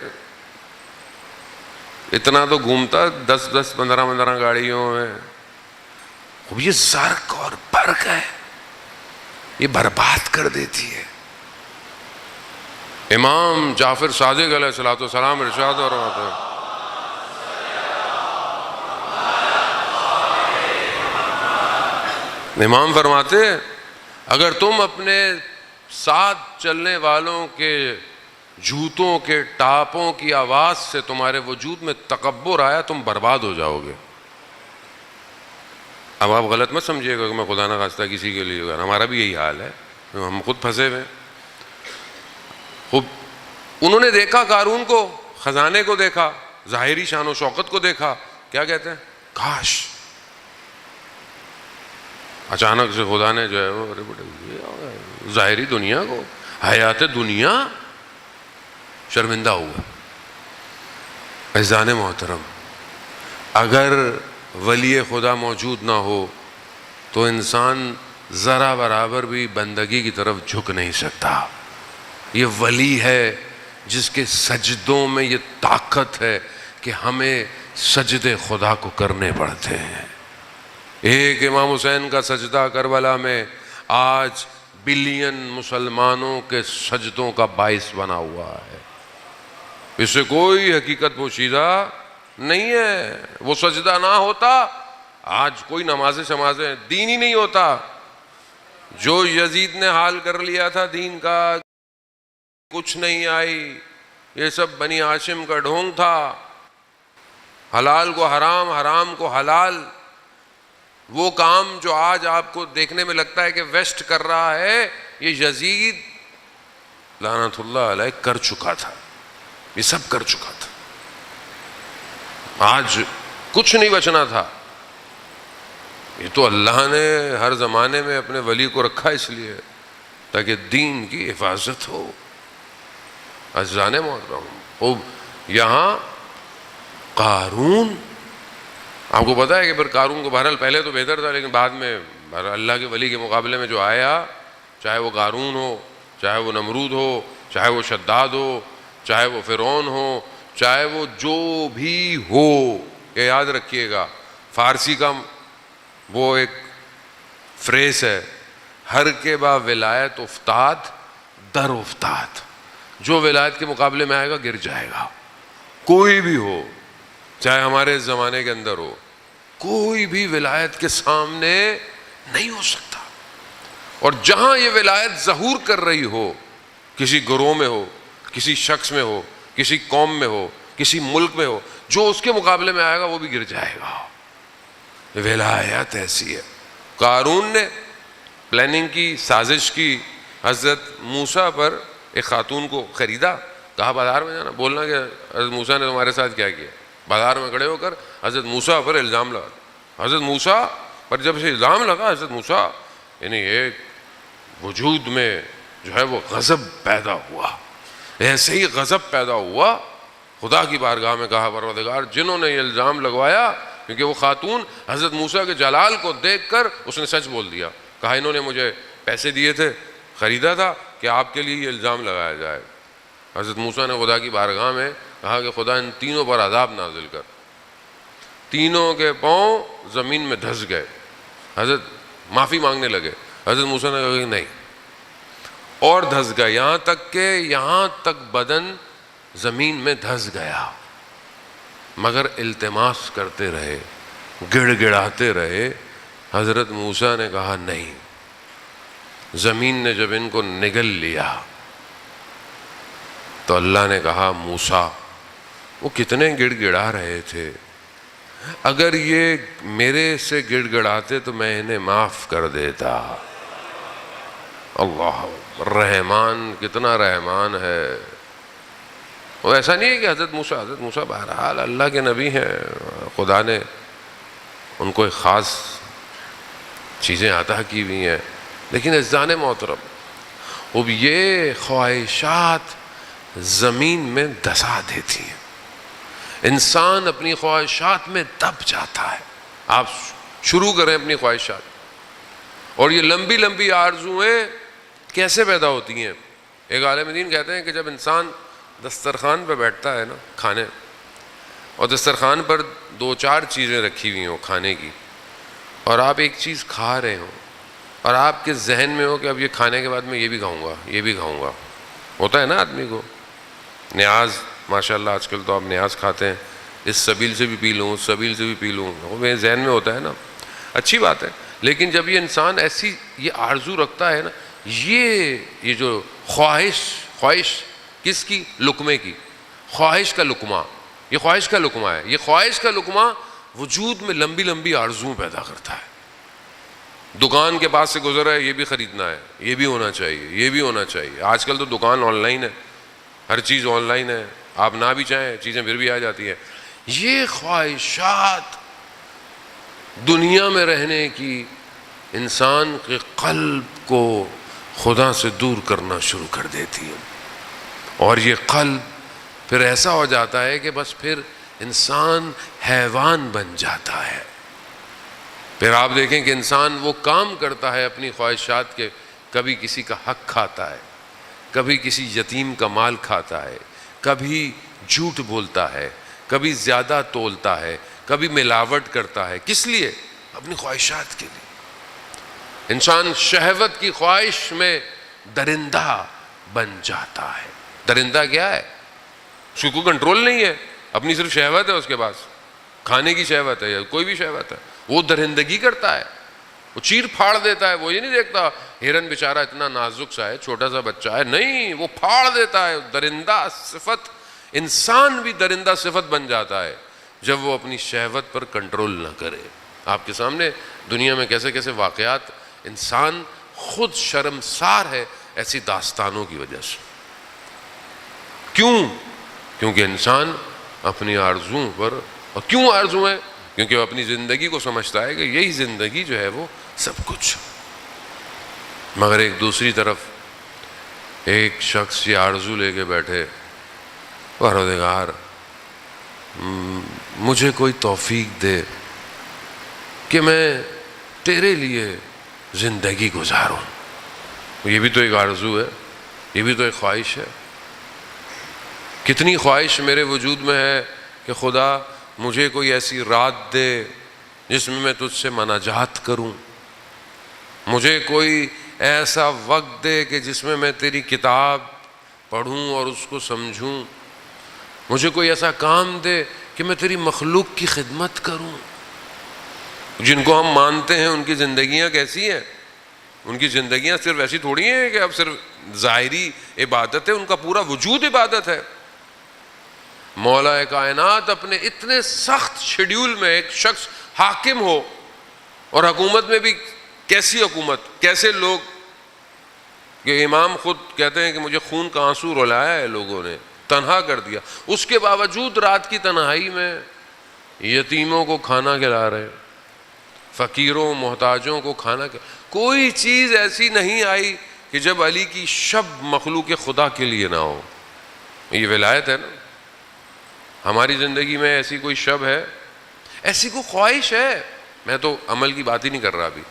اتنا تو گھومتا 10 15 گاڑیوں میں. اب یہ زرق اور برق ہے، یہ برباد کر دیتی ہے. امام جعفر صادق علیہ الصلوۃ والسلام ارشاد فرماتے ہیں، امام فرماتے ہیں اگر تم اپنے ساتھ چلنے والوں کے جوتوں کے ٹاپوں کی آواز سے تمہارے وجود میں تکبر آیا تم برباد ہو جاؤ گے. اب آپ غلط مت سمجھیے گا کہ میں خدا نہ خواستہ کسی کے لیے، ہمارا بھی یہی حال ہے، ہم خود پھنسے ہوئے. خوب انہوں نے دیکھا قارون کو، خزانے کو دیکھا، ظاہری شان و شوکت کو دیکھا، کیا کہتے ہیں، کاش اچانک سے خدا نے جو ہے وہ ظاہری دنیا کو، حیات دنیا شرمندہ ہوا. عزیزان محترم، اگر ولی خدا موجود نہ ہو تو انسان ذرا برابر بھی بندگی کی طرف جھک نہیں سکتا. یہ ولی ہے جس کے سجدوں میں یہ طاقت ہے کہ ہمیں سجدے خدا کو کرنے پڑتے ہیں. ایک امام حسین کا سجدہ کربلا میں آج بلین مسلمانوں کے سجدوں کا باعث بنا ہوا ہے. اس سے کوئی حقیقت پوشیدہ نہیں ہے. وہ سجدہ نہ ہوتا آج کوئی نمازیں شمازیں دین ہی نہیں ہوتا. جو یزید نے حال کر لیا تھا دین کا، کچھ نہیں آئی، یہ سب بنی ہاشم کا ڈھونگ تھا. حلال کو حرام، حرام کو حلال، وہ کام جو آج آپ کو دیکھنے میں لگتا ہے کہ ویسٹ کر رہا ہے، یہ یزید لعنت اللہ علیہ کر چکا تھا. یہ سب کر چکا تھا. آج کچھ نہیں بچنا تھا. یہ تو اللہ نے ہر زمانے میں اپنے ولی کو رکھا اس لیے تاکہ دین کی حفاظت ہو. عزیزان محترم، اب یہاں قارون، آپ کو پتا ہے کہ پھر قارون کو بہرحال پہلے تو بہتر تھا، لیکن بعد میں اللہ کے ولی کے مقابلے میں جو آیا، چاہے وہ قارون ہو، چاہے وہ نمرود ہو، چاہے وہ شداد ہو، چاہے وہ فرعون ہو، چاہے وہ جو بھی ہو، یہ یاد رکھیے گا، فارسی کا وہ ایک فریز ہے، ہر کے با ولایت افتاد در افتاد. جو ولایت کے مقابلے میں آئے گا گر جائے گا. کوئی بھی ہو، چاہے ہمارے زمانے کے اندر ہو، کوئی بھی ولایت کے سامنے نہیں ہو سکتا. اور جہاں یہ ولایت ظہور کر رہی ہو، کسی گروہ میں ہو، کسی شخص میں ہو، کسی قوم میں ہو، کسی ملک میں ہو، جو اس کے مقابلے میں آئے گا وہ بھی گر جائے گا. ولایت ایسی ہے. قارون نے پلاننگ کی، سازش کی، حضرت موسیٰ پر ایک خاتون کو خریدا، کہا بازار میں جانا، بولنا کہ حضرت موسیٰ نے تمہارے ساتھ کیا کیا. بازار میں کھڑے ہو کر حضرت موسیٰ پر الزام لگا. حضرت موسیٰ پر جب سے الزام لگا، حضرت موسیٰ یعنی ایک وجود میں جو ہے وہ غضب پیدا ہوا. ایسے ہی غضب پیدا ہوا، خدا کی بارگاہ میں کہا پروردگار جنہوں نے یہ الزام لگوایا، کیونکہ وہ خاتون حضرت موسیٰ کے جلال کو دیکھ کر اس نے سچ بول دیا، کہا انہوں نے مجھے پیسے دیے تھے، خریدا تھا کہ آپ کے لیے یہ الزام لگایا جائے. حضرت موسیٰ نے خدا کی بارگاہ میں کہا کہ خدا ان تینوں پر عذاب نازل کر. تینوں کے پاؤں زمین میں دھس گئے. حضرت معافی مانگنے لگے. حضرت موسیٰ نے کہا کہ نہیں، اور دھس گئے، یہاں تک بدن زمین میں دھس گیا، مگر التماس کرتے رہے، گڑ گڑاتے رہے. حضرت موسیٰ نے کہا نہیں، زمین نے جب ان کو نگل لیا تو اللہ نے کہا موسیٰ وہ کتنے گڑ گڑا رہے تھے، اگر یہ میرے سے گڑ گڑاتے تو میں انہیں معاف کر دیتا۔ اللہ رحمان، کتنا رحمان ہے وہ۔ ایسا نہیں ہے کہ حضرت موسیٰ بہرحال اللہ کے نبی ہیں، خدا نے ان کو ایک خاص چیزیں عطا کی ہوئی ہیں، لیکن عزیزان محترم اب یہ خواہشات زمین میں دھسا دیتی ہیں، انسان اپنی خواہشات میں دب جاتا ہے۔ آپ شروع کریں اپنی خواہشات، اور یہ لمبی لمبی آرزویں کیسے پیدا ہوتی ہیں؟ ایک عالم دین کہتے ہیں کہ جب انسان دسترخوان پہ بیٹھتا ہے نا کھانے، اور دسترخوان پر 2-4 چیزیں رکھی ہوئی ہوں کھانے کی، اور آپ ایک چیز کھا رہے ہوں اور آپ کے ذہن میں ہو کہ اب یہ کھانے کے بعد میں یہ بھی کھاؤں گا، یہ بھی کھاؤں گا، ہوتا ہے نا آدمی کو نیاز، ماشاءاللہ آج کل تو آپ نیاز کھاتے ہیں، اس سبیل سے بھی پی لوں، اس سبیل سے بھی پی لوں، وہ میرے ذہن میں ہوتا ہے نا، اچھی بات ہے۔ لیکن جب یہ انسان ایسی یہ آرزو رکھتا ہے نا، یہ جو خواہش کس کی؟ لقمے کی، خواہش کا لقمہ، یہ خواہش کا لقمہ ہے، یہ خواہش کا لقمہ وجود میں لمبی لمبی آرزویں پیدا کرتا ہے۔ دکان کے پاس سے گزرا ہے، یہ بھی خریدنا ہے، یہ بھی ہونا چاہیے، یہ بھی ہونا چاہیے۔ آج کل تو دکان آن لائن ہے، ہر چیز آن لائن ہے، آپ نہ بھی چاہیں چیزیں پھر بھی آ جاتی ہیں۔ یہ خواہشات دنیا میں رہنے کی انسان کے قلب کو خدا سے دور کرنا شروع کر دیتی ہے، اور یہ قلب پھر ایسا ہو جاتا ہے کہ بس پھر انسان حیوان بن جاتا ہے۔ پھر آپ دیکھیں کہ انسان وہ کام کرتا ہے اپنی خواہشات کے، کبھی کسی کا حق کھاتا ہے، کبھی کسی یتیم کا مال کھاتا ہے، کبھی جھوٹ بولتا ہے، کبھی زیادہ تولتا ہے، کبھی ملاوٹ کرتا ہے۔ کس لیے؟ اپنی خواہشات کے لیے۔ انسان شہوت کی خواہش میں درندہ بن جاتا ہے۔ درندہ کیا ہے؟ اس کو کنٹرول نہیں ہے، اپنی صرف شہوت ہے اس کے پاس، کھانے کی شہوت ہے یا کوئی بھی شہوت ہے، وہ درندگی کرتا ہے، وہ چیر پھاڑ دیتا ہے۔ وہ یہ نہیں دیکھتا ہرن بیچارہ اتنا نازک سا ہے، چھوٹا سا بچہ ہے، نہیں، وہ پھاڑ دیتا ہے۔ درندہ صفت، انسان بھی درندہ صفت بن جاتا ہے جب وہ اپنی شہوت پر کنٹرول نہ کرے۔ آپ کے سامنے دنیا میں کیسے کیسے واقعات، انسان خود شرمسار ہے ایسی داستانوں کی وجہ سے۔ کیوں؟ کیونکہ انسان اپنی آرزوؤں پر، اور کیوں آرزو ہے؟ کیونکہ وہ اپنی زندگی کو سمجھتا ہے کہ یہی زندگی جو ہے وہ سب کچھ۔ مگر ایک دوسری طرف ایک شخص یہ آرزو لے کے بیٹھے، پروردگار مجھے کوئی توفیق دے کہ میں تیرے لیے زندگی گزاروں۔ یہ بھی تو ایک آرزو ہے، یہ بھی تو ایک خواہش ہے۔ کتنی خواہش میرے وجود میں ہے کہ خدا مجھے کوئی ایسی رات دے جس میں میں تجھ سے مناجات کروں، مجھے کوئی ایسا وقت دے کہ جس میں تیری کتاب پڑھوں اور اس کو سمجھوں، مجھے کوئی ایسا کام دے کہ میں تیری مخلوق کی خدمت کروں۔ جن کو ہم مانتے ہیں ان کی زندگیاں کیسی ہیں؟ ان کی زندگیاں صرف ایسی تھوڑی ہیں کہ اب صرف ظاہری عبادت ہے، ان کا پورا وجود عبادت ہے۔ مولا کائنات اپنے اتنے سخت شیڈیول میں ایک شخص حاکم ہو، اور حکومت میں بھی کیسی حکومت، کیسے لوگ، کہ امام خود کہتے ہیں کہ مجھے خون کا آنسو رلایا ہے لوگوں نے، تنہا کر دیا، اس کے باوجود رات کی تنہائی میں یتیموں کو کھانا کھلا رہے، فقیروں محتاجوں کو کھانا کھلا۔ کوئی چیز ایسی نہیں آئی کہ جب علی کی شب مخلوق خدا کے لیے نہ ہو۔ یہ ولایت ہے نا۔ ہماری زندگی میں ایسی کوئی شب ہے، ایسی کوئی خواہش ہے؟ میں تو عمل کی بات ہی نہیں کر رہا ابھی،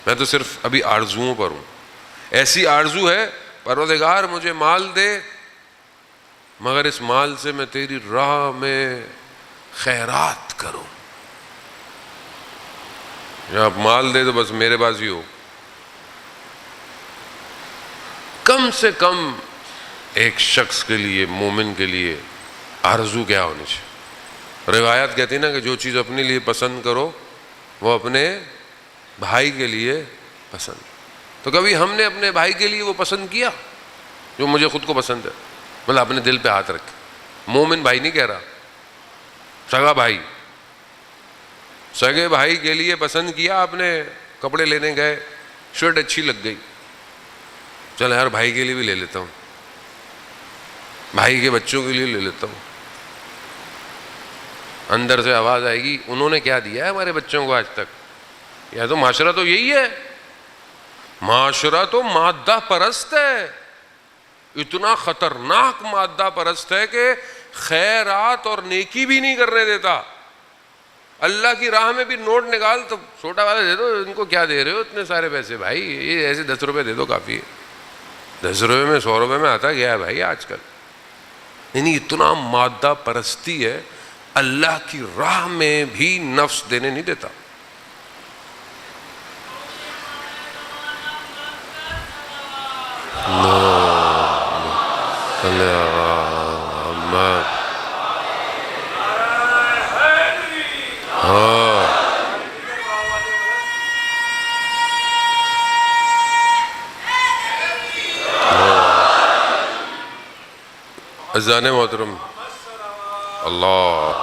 میں تو صرف ابھی آرزوؤں پر ہوں۔ ایسی آرزو ہے پروردگار مجھے مال دے، مگر اس مال سے میں تیری راہ میں خیرات کروں۔ یا آپ مال دے تو بس میرے پاس ہی ہو۔ کم سے کم ایک شخص کے لیے، مومن کے لیے آرزو کیا ہونی چاہیے؟ روایات کہتی نا کہ جو چیز اپنے لیے پسند کرو وہ اپنے بھائی کے لیے پسند۔ تو کبھی ہم نے اپنے بھائی کے لیے وہ پسند کیا جو مجھے خود کو پسند ہے؟ مطلب اپنے دل پہ ہاتھ رکھے. مومن بھائی نہیں کہہ رہا, سگا بھائی. سگے بھائی کے لیے پسند کیا آپ نے, کپڑے لینے گئے, شرٹ اچھی لگ گئی, چل یار بھائی کے لیے بھی لے لیتا ہوں, بھائی کے بچوں کے لیے لے لیتا ہوں. اندر سے آواز آئے گی انہوں نے کیا دیا ہے ہمارے بچوں کو آج تک. یا تو معاشرہ تو یہی ہے, معاشرہ تو مادہ پرست ہے, اتنا خطرناک مادہ پرست ہے کہ خیرات اور نیکی بھی نہیں کرنے دیتا. اللہ کی راہ میں بھی نوٹ نکال تو چھوٹا والا دے دو, ان کو کیا دے رہے ہو اتنے سارے پیسے بھائی, یہ ایسے 10 روپے دے دو کافی ہے. 10 روپے میں 100 روپے میں آتا گیا ہے بھائی آج کل. یعنی اتنا مادہ پرستی ہے, اللہ کی راہ میں بھی نفس دینے نہیں دیتا. اذان محترم اللہ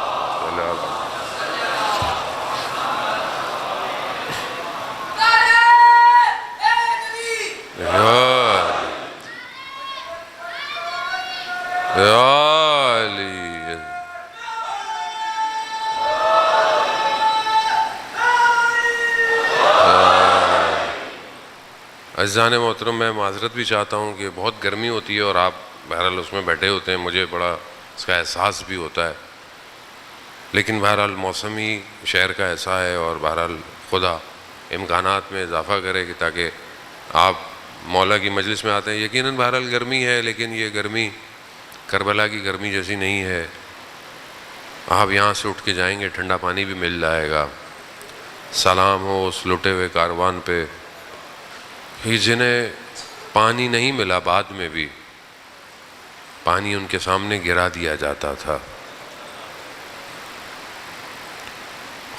اذان محترم. میں معذرت بھی چاہتا ہوں کہ بہت گرمی ہوتی ہے اور آپ بہرحال اس میں بیٹھے ہوتے ہیں, مجھے بڑا اس کا احساس بھی ہوتا ہے, لیکن بہرحال موسم ہی شہر کا ایسا ہے, اور بہرحال خدا امکانات میں اضافہ کرے کہ تاکہ آپ مولا کی مجلس میں آتے ہیں. یقیناً بہرحال گرمی ہے, لیکن یہ گرمی کربلا کی گرمی جیسی نہیں ہے. آپ یہاں سے اٹھ کے جائیں گے ٹھنڈا پانی بھی مل جائے گا. سلام ہو اس لٹے ہوئے کاروان پہ کہ جنہیں پانی نہیں ملا, بعد میں بھی پانی ان کے سامنے گرا دیا جاتا تھا.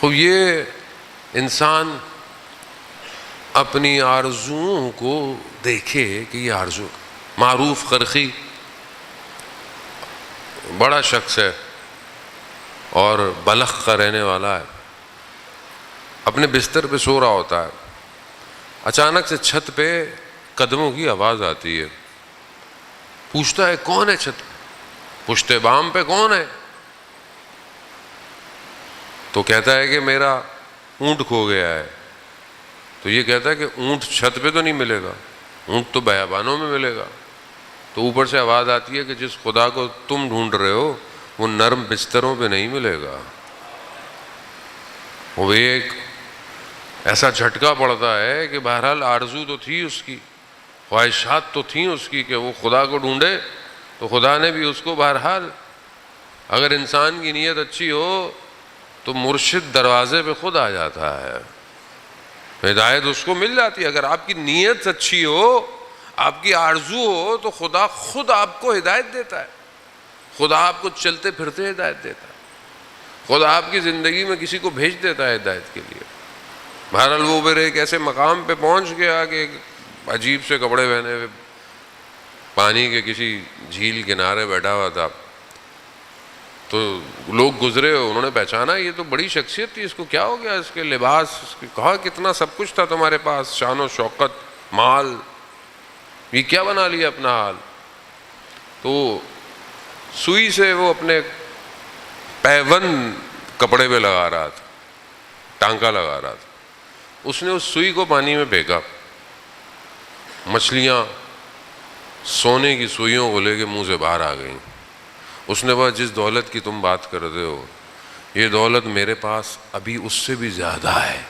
خوب یہ انسان اپنی آرزوؤں کو دیکھے کہ یہ آرزو. معروف قرخی بڑا شخص ہے اور بلخ کا رہنے والا ہے, اپنے بستر پہ سو رہا ہوتا ہے, اچانک سے چھت پہ قدموں کی آواز آتی ہے. پوچھتا ہے کون ہے چھت پشت بام پہ کون ہے؟ تو کہتا ہے کہ میرا اونٹ کھو گیا ہے. تو یہ کہتا ہے کہ اونٹ چھت پہ تو نہیں ملے گا, اونٹ تو بیابانوں میں ملے گا. تو اوپر سے آواز آتی ہے کہ جس خدا کو تم ڈھونڈ رہے ہو وہ نرم بستروں پہ نہیں ملے گا. وہ ایک ایسا جھٹکا پڑتا ہے کہ بہرحال آرزو تو تھی اس کی, خواہشات تو تھیں اس کی کہ وہ خدا کو ڈھونڈے, تو خدا نے بھی اس کو بہرحال, اگر انسان کی نیت اچھی ہو تو مرشد دروازے پہ خود آ جاتا ہے, ہدایت اس کو مل جاتی ہے. اگر آپ کی نیت اچھی ہو, آپ کی آرزو ہو, تو خدا خود آپ کو ہدایت دیتا ہے. خدا آپ کو چلتے پھرتے ہدایت دیتا ہے. خدا آپ کی زندگی میں کسی کو بھیج دیتا ہے ہدایت کے لیے. بہرحال وہ پھر ایک ایسے مقام پہ پہنچ گیا کہ عجیب سے کپڑے پہنے ہوئے پانی کے کسی جھیل کنارے بیٹھا ہوا تھا. تو لوگ گزرے, انہوں نے پہچانا یہ تو بڑی شخصیت تھی, اس کو کیا ہو گیا, اس کے لباس, اس کے کہا کتنا سب کچھ تھا تمہارے پاس, شان و شوکت, مال, یہ کیا بنا لیا اپنا حال. تو سوئی سے وہ اپنے پیون کپڑے پہ لگا رہا تھا, ٹانکا لگا رہا تھا. اس نے اس سوئی کو پانی میں پھینکا, مچھلیاں سونے کی سوئیوں کو لے کے منہ سے باہر آ گئیں. اس نے کہا جس دولت کی تم بات کرتے ہو یہ دولت میرے پاس ابھی اس سے بھی زیادہ ہے,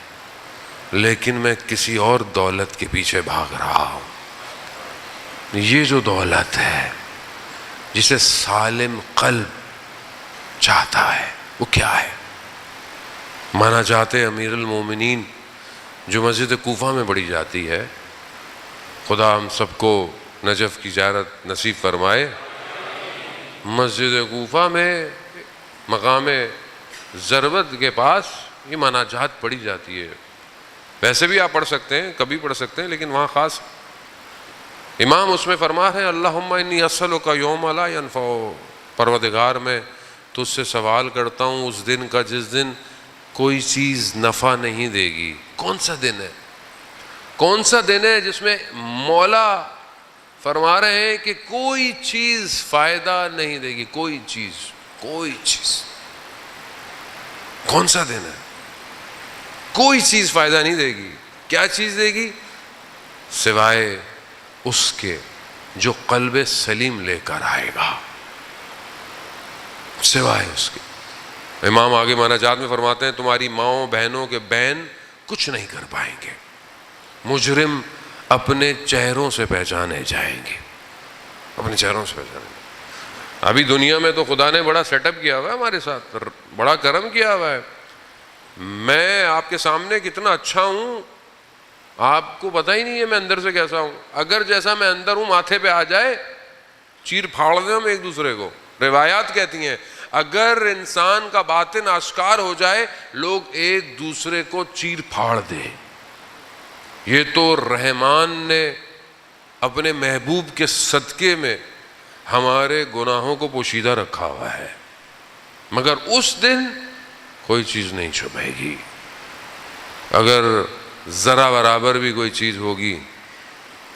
لیکن میں کسی اور دولت کے پیچھے بھاگ رہا ہوں. یہ جو دولت ہے جسے سالم قلب چاہتا ہے وہ کیا ہے؟ مانا جاتے امیر المومنین جو مسجد کوفہ میں پڑھی جاتی ہے, خدا ہم سب کو نجف کی زیارت نصیب فرمائے. مسجد کوفہ میں مقام ضربت کے پاس یہ مناجات پڑھی جاتی ہے. ویسے بھی آپ پڑھ سکتے ہیں، کبھی پڑھ سکتے ہیں، لیکن وہاں خاص امام اس میں فرما ہے اللہم انی اسألک یوم لا ینفع، پروردگار میں تجھ سے سوال کرتا ہوں اس دن کا جس دن کوئی چیز نفع نہیں دے گی۔ کون سا دن ہے؟ کون سا دن ہے جس میں مولا فرما رہے ہیں کہ کوئی چیز فائدہ نہیں دے گی؟ کوئی چیز، کوئی چیز۔ کون سا دن ہے؟ کوئی چیز فائدہ نہیں دے گی۔ کیا چیز دے گی؟ سوائے اس کے جو قلب سلیم لے کر آئے گا، سوائے اس کے۔ امام آگے مناجات میں فرماتے ہیں تمہاری ماؤں بہنوں کے بین کچھ نہیں کر پائیں گے، مجرم اپنے چہروں سے پہچانے جائیں گے، اپنے چہروں سے پہچانے گے۔ ابھی دنیا میں تو خدا نے بڑا سیٹ اپ کیا ہوا ہے ہمارے ساتھ، بڑا کرم کیا ہوا ہے۔ میں آپ کے سامنے کتنا اچھا ہوں آپ کو پتہ ہی نہیں ہے میں اندر سے کیسا ہوں۔ اگر جیسا میں اندر ہوں ماتھے پہ آ جائے چیر پھاڑ دیں ہم ایک دوسرے کو۔ روایات کہتی ہیں اگر انسان کا باطن آشکار ہو جائے لوگ ایک دوسرے کو چیر پھاڑ دیں۔ یہ تو رحمان نے اپنے محبوب کے صدقے میں ہمارے گناہوں کو پوشیدہ رکھا ہوا ہے، مگر اس دن کوئی چیز نہیں چھپے گی۔ اگر ذرا برابر بھی کوئی چیز ہوگی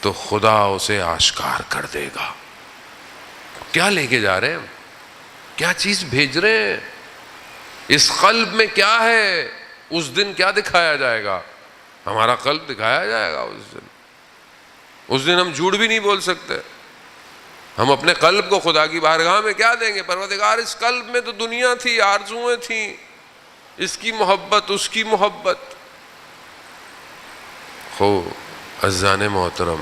تو خدا اسے آشکار کر دے گا۔ کیا لے کے جا رہے ہیں ہم؟ کیا چیز بھیج رہے ہیں؟ اس قلب میں کیا ہے؟ اس دن کیا دکھایا جائے گا؟ ہمارا قلب دکھایا جائے گا اس دن ہم جھوٹ بھی نہیں بول سکتے۔ ہم اپنے قلب کو خدا کی بارگاہ میں کیا دیں گے؟ پروردگار اس قلب میں تو دنیا تھی، آرزویں تھیں، اس کی محبت، اس کی محبت۔ خو عزیزان محترم،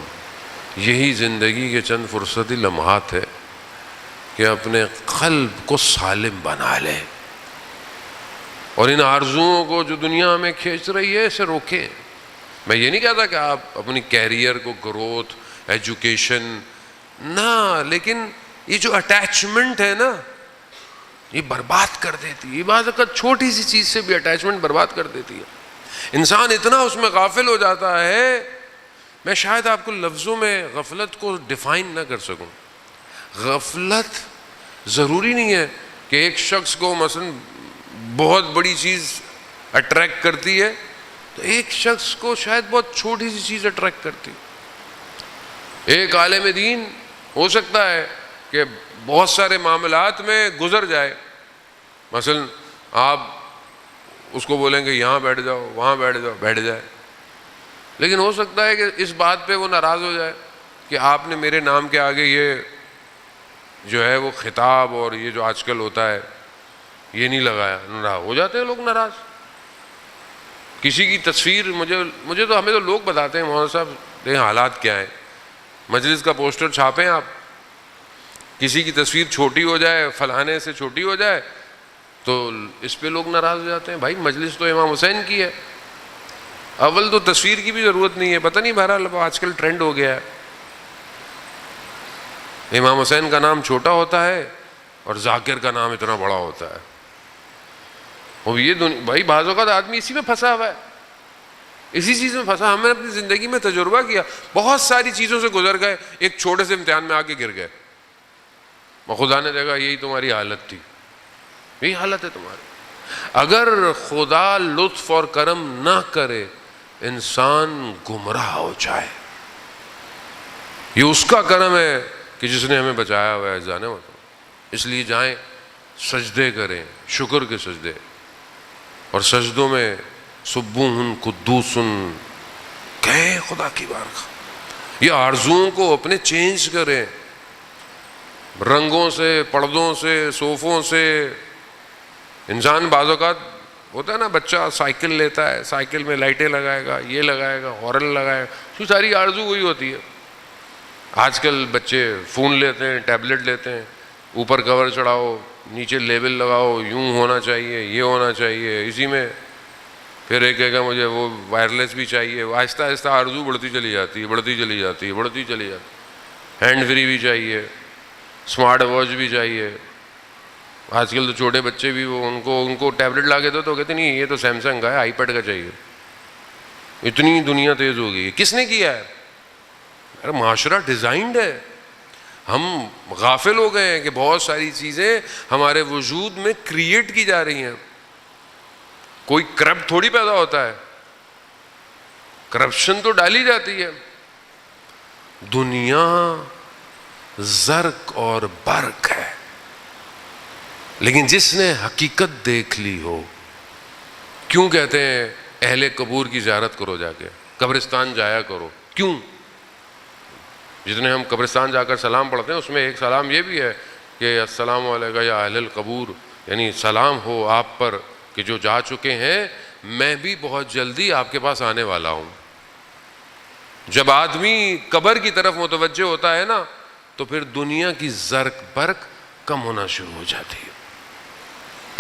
یہی زندگی کے چند فرصتی لمحات ہے کہ اپنے قلب کو سالم بنا لیں اور ان آرزوؤں کو جو دنیا میں کھینچ رہی ہے اسے روکیں۔ میں یہ نہیں کہتا کہ آپ اپنی کیریئر کو گروتھ، ایجوکیشن نہ، لیکن یہ جو اٹیچمنٹ ہے نا یہ برباد کر دیتی ہے۔ یہ بعض اوقات چھوٹی سی چیز سے بھی اٹیچمنٹ برباد کر دیتی ہے۔ انسان اتنا اس میں غافل ہو جاتا ہے، میں شاید آپ کو لفظوں میں غفلت کو ڈیفائن نہ کر سکوں۔ غفلت ضروری نہیں ہے کہ ایک شخص کو مثلا بہت بڑی چیز اٹریکٹ کرتی ہے تو ایک شخص کو شاید بہت چھوٹی سی چیز اٹریکٹ کرتی ہے۔ ایک عالم دین ہو سکتا ہے کہ بہت سارے معاملات میں گزر جائے، مثلا آپ اس کو بولیں گے یہاں بیٹھ جاؤ، وہاں بیٹھ جاؤ، بیٹھ جائے، لیکن ہو سکتا ہے کہ اس بات پہ وہ ناراض ہو جائے کہ آپ نے میرے نام کے آگے یہ جو ہے وہ خطاب اور یہ جو آج کل ہوتا ہے یہ نہیں لگایا۔ ناراض ہو جاتے ہیں لوگ، ناراض۔ کسی کی تصویر مجھے تو ہمیں تو لوگ بتاتے ہیں مولانا صاحب دیکھیں حالات کیا ہیں، مجلس کا پوسٹر چھاپیں آپ، کسی کی تصویر چھوٹی ہو جائے، فلانے سے چھوٹی ہو جائے تو اس پہ لوگ ناراض ہو جاتے ہیں۔ بھائی مجلس تو امام حسین کی ہے، اول تو تصویر کی بھی ضرورت نہیں ہے، پتہ نہیں بہرحال آج کل ٹرینڈ ہو گیا ہے، امام حسین کا نام چھوٹا ہوتا ہے اور ذاکر کا نام اتنا بڑا ہوتا ہے۔ اور یہ بھائی بعض اوقات آدمی اسی میں پھنسا ہوا ہے، اسی چیز میں پھنسا۔ ہم نے اپنی زندگی میں تجربہ کیا، بہت ساری چیزوں سے گزر گئے، ایک چھوٹے سے امتحان میں آ کے گر گئے، اور خدا نے دیکھا یہی تمہاری حالت تھی، یہی حالت ہے تمہاری۔ اگر خدا لطف اور کرم نہ کرے انسان گمراہ ہو جائے، یہ اس کا کرم ہے کہ جس نے ہمیں بچایا ہوا ہے جانے والا۔ اس لیے جائیں سجدے کریں، شکر کے سجدے، اور سجدوں میں سبوحن قدوسن کہیں خدا کی بارگاہ، یہ آرزوؤں کو اپنے چینج کریں، رنگوں سے، پردوں سے، صوفوں سے۔ انسان بعض اوقات ہوتا ہے نا، بچہ سائیکل لیتا ہے، سائیکل میں لائٹیں لگائے گا، یہ لگائے گا، ہارن لگائے گا، تو ساری آرزو وہی ہوتی ہے۔ آج کل بچے فون لیتے ہیں، ٹیبلٹ لیتے ہیں، اوپر کور چڑھاؤ، نیچے لیبل لگاؤ، یوں ہونا چاہیے، یہ ہونا چاہیے، اسی میں پھر ایک کہے گا مجھے وہ وائرلیس بھی چاہیے، آہستہ آہستہ آرزو بڑھتی چلی جاتی ہے، بڑھتی چلی جاتی ہے، بڑھتی چلی جاتی ہے۔ ہینڈ فری بھی چاہیے، اسمارٹ واچ بھی چاہیے۔ آج کل تو چھوٹے بچے بھی ان کو ٹیبلٹ لا کے دو تو کہتے نہیں یہ تو سیمسنگ کا ہے، آئی پیڈ کا چاہیے۔ اتنی دنیا تیز ہو گئی ہے. کس نے کیا ہے؟ ارے معاشرہ ڈیزائنڈ ہے. ہم غافل ہو گئے ہیں کہ بہت ساری چیزیں ہمارے وجود میں کریٹ کی جا رہی ہیں. کوئی کرپٹ تھوڑی پیدا ہوتا ہے, کرپشن تو ڈالی جاتی ہے. دنیا زرق اور برق ہے, لیکن جس نے حقیقت دیکھ لی ہو. کیوں کہتے ہیں اہل قبور کی زیارت کرو, جا کے قبرستان جایا کرو؟ کیوں؟ جتنے ہم قبرستان جا کر سلام پڑھتے ہیں اس میں ایک سلام یہ بھی ہے کہ السلام علیکم یا اہل القبور, یعنی سلام ہو آپ پر کہ جو جا چکے ہیں, میں بھی بہت جلدی آپ کے پاس آنے والا ہوں. جب آدمی قبر کی طرف متوجہ ہوتا ہے نا, تو پھر دنیا کی زرق برق کم ہونا شروع ہو جاتی ہے.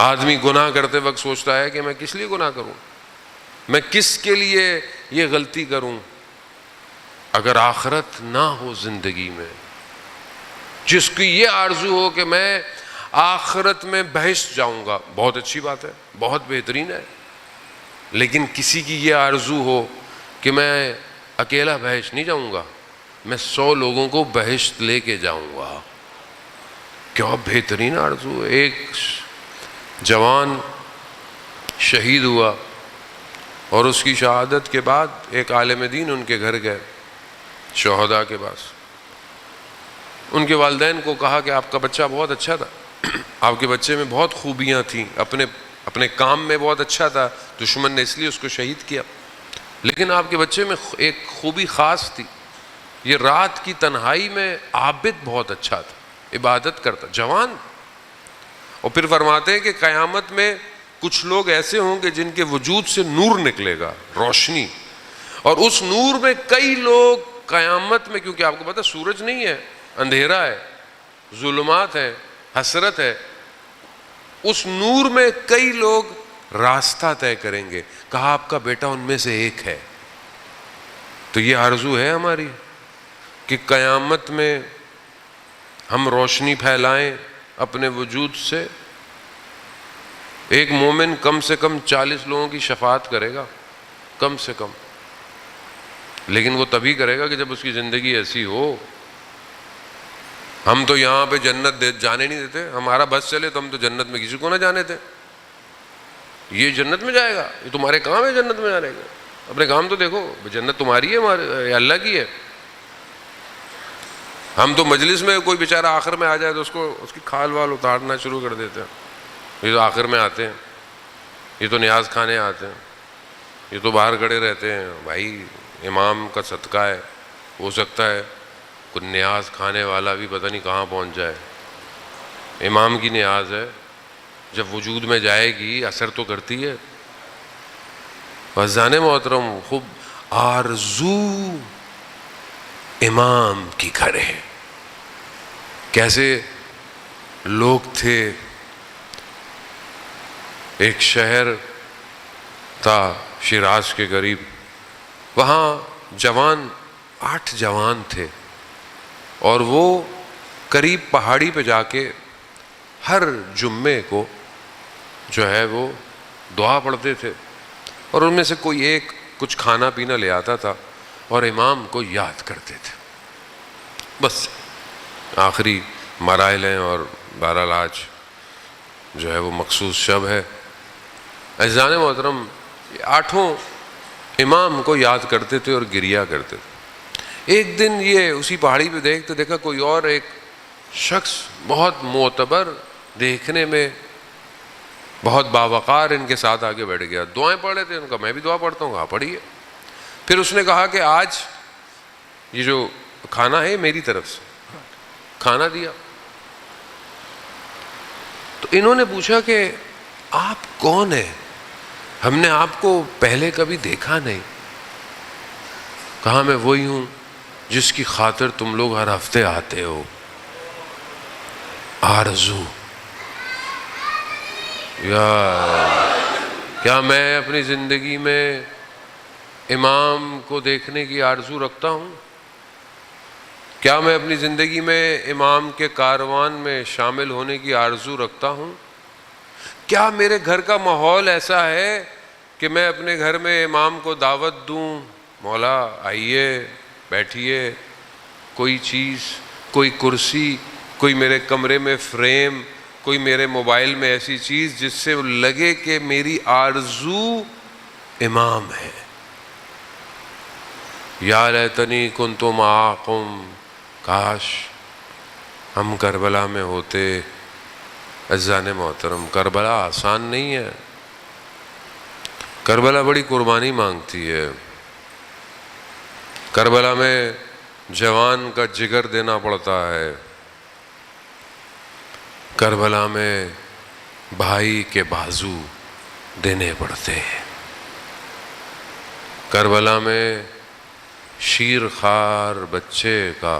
آدمی گناہ کرتے وقت سوچتا ہے کہ میں کس لیے گناہ کروں, میں کس کے لیے یہ غلطی کروں. اگر آخرت نہ ہو زندگی میں, جس کی یہ آرزو ہو کہ میں آخرت میں بہشت جاؤں گا, بہت اچھی بات ہے, بہت بہترین ہے. لیکن کسی کی یہ آرزو ہو کہ میں اکیلا بہشت نہیں جاؤں گا, میں 100 لوگوں کو بہشت لے کے جاؤں گا, کیا بہترین آرزو ہے. ایک جوان شہید ہوا اور اس کی شہادت کے بعد ایک عالم دین ان کے گھر گئے, شہداء کے پاس. ان کے والدین کو کہا کہ آپ کا بچہ بہت اچھا تھا, آپ کے بچے میں بہت خوبیاں تھیں, اپنے کام میں بہت اچھا تھا, دشمن نے اس لیے اس کو شہید کیا, لیکن آپ کے بچے میں ایک خوبی خاص تھی, یہ رات کی تنہائی میں عابد بہت اچھا تھا, عبادت کرتا, جوان. اور پھر فرماتے ہیں کہ قیامت میں کچھ لوگ ایسے ہوں گے جن کے وجود سے نور نکلے گا, روشنی, اور اس نور میں کئی لوگ قیامت میں, کیونکہ آپ کو پتہ سورج نہیں ہے, اندھیرا ہے, ظلمات ہے, حسرت ہے, اس نور میں کئی لوگ راستہ طے کریں گے. کہا آپ کا بیٹا ان میں سے ایک ہے. تو یہ آرزو ہے ہماری کہ قیامت میں ہم روشنی پھیلائیں اپنے وجود سے. ایک مومن کم سے کم 40 لوگوں کی شفاعت کرے گا, کم سے کم, لیکن وہ تبھی کرے گا کہ جب اس کی زندگی ایسی ہو. ہم تو یہاں پہ جنت جانے نہیں دیتے, ہمارا بس چلے تو ہم تو جنت میں کسی کو نہ جانے تھے. یہ جنت میں جائے گا, یہ تمہارے کام ہے جنت میں جانے کا, اپنے کام تو دیکھو, جنت تمہاری ہے ہمارے اللہ کی ہے. ہم تو مجلس میں کوئی بیچارہ آخر میں آ جائے تو اس کی کھال وال اتارنا شروع کر دیتے ہیں. یہ تو آخر میں آتے ہیں, یہ تو نیاز کھانے آتے ہیں, یہ تو باہر کھڑے رہتے ہیں. بھائی امام کا صدقہ ہے, ہو سکتا ہے کوئی نیاز کھانے والا بھی پتہ نہیں کہاں پہنچ جائے. امام کی نیاز ہے, جب وجود میں جائے گی اثر تو کرتی ہے. عزیزان محترم, خوب آرزو امام کی کرے. کیسے لوگ تھے, ایک شہر تھا شیراز کے قریب, وہاں 8 جوان تھے, اور وہ قریب پہاڑی پہ جا کے ہر جمعے کو جو ہے وہ دعا پڑھتے تھے, اور ان میں سے کوئی ایک کچھ کھانا پینا لے آتا تھا اور امام کو یاد کرتے تھے. بس آخری مراحل ہیں, اور بہرحال آج جو ہے وہ مخصوص شب ہے. عزیزان محترم, 8 امام کو یاد کرتے تھے اور گریا کرتے تھے. ایک دن یہ اسی پہاڑی پہ دیکھا کوئی اور ایک شخص بہت معتبر, دیکھنے میں بہت باوقار, ان کے ساتھ آگے بیٹھ گیا. دعائیں پڑھ رہے تھے, ان کا میں بھی دعا پڑھتا ہوں, ہاں پڑھیے. پھر اس نے کہا کہ آج یہ جو کھانا ہے میری طرف سے, کھانا دیا. تو انہوں نے پوچھا کہ آپ کون ہیں, ہم نے آپ کو پہلے کبھی دیکھا نہیں. کہا میں وہی ہوں جس کی خاطر تم لوگ ہر ہفتے آتے ہو. آرزو, کیا میں اپنی زندگی میں امام کو دیکھنے کی آرزو رکھتا ہوں؟ کیا میں اپنی زندگی میں امام کے کاروان میں شامل ہونے کی آرزو رکھتا ہوں؟ کیا میرے گھر کا ماحول ایسا ہے کہ کہ میں اپنے گھر میں امام کو دعوت دوں، مولا آئیے بیٹھیے، کوئی چیز، کوئی کرسی، کوئی میرے کمرے میں فریم، کوئی میرے موبائل میں ایسی چیز جس سے لگے کہ میری آرزو امام ہے. یا لیتنی کنت معکم، کاش ہم کربلا میں ہوتے. عزیزان محترم، کربلا آسان نہیں ہے، کربلا بڑی قربانی مانگتی ہے. کربلا میں جوان کا جگر دینا پڑتا ہے، کربلا میں بھائی کے بازو دینے پڑتے ہیں، کربلا میں شیر خوار بچے کا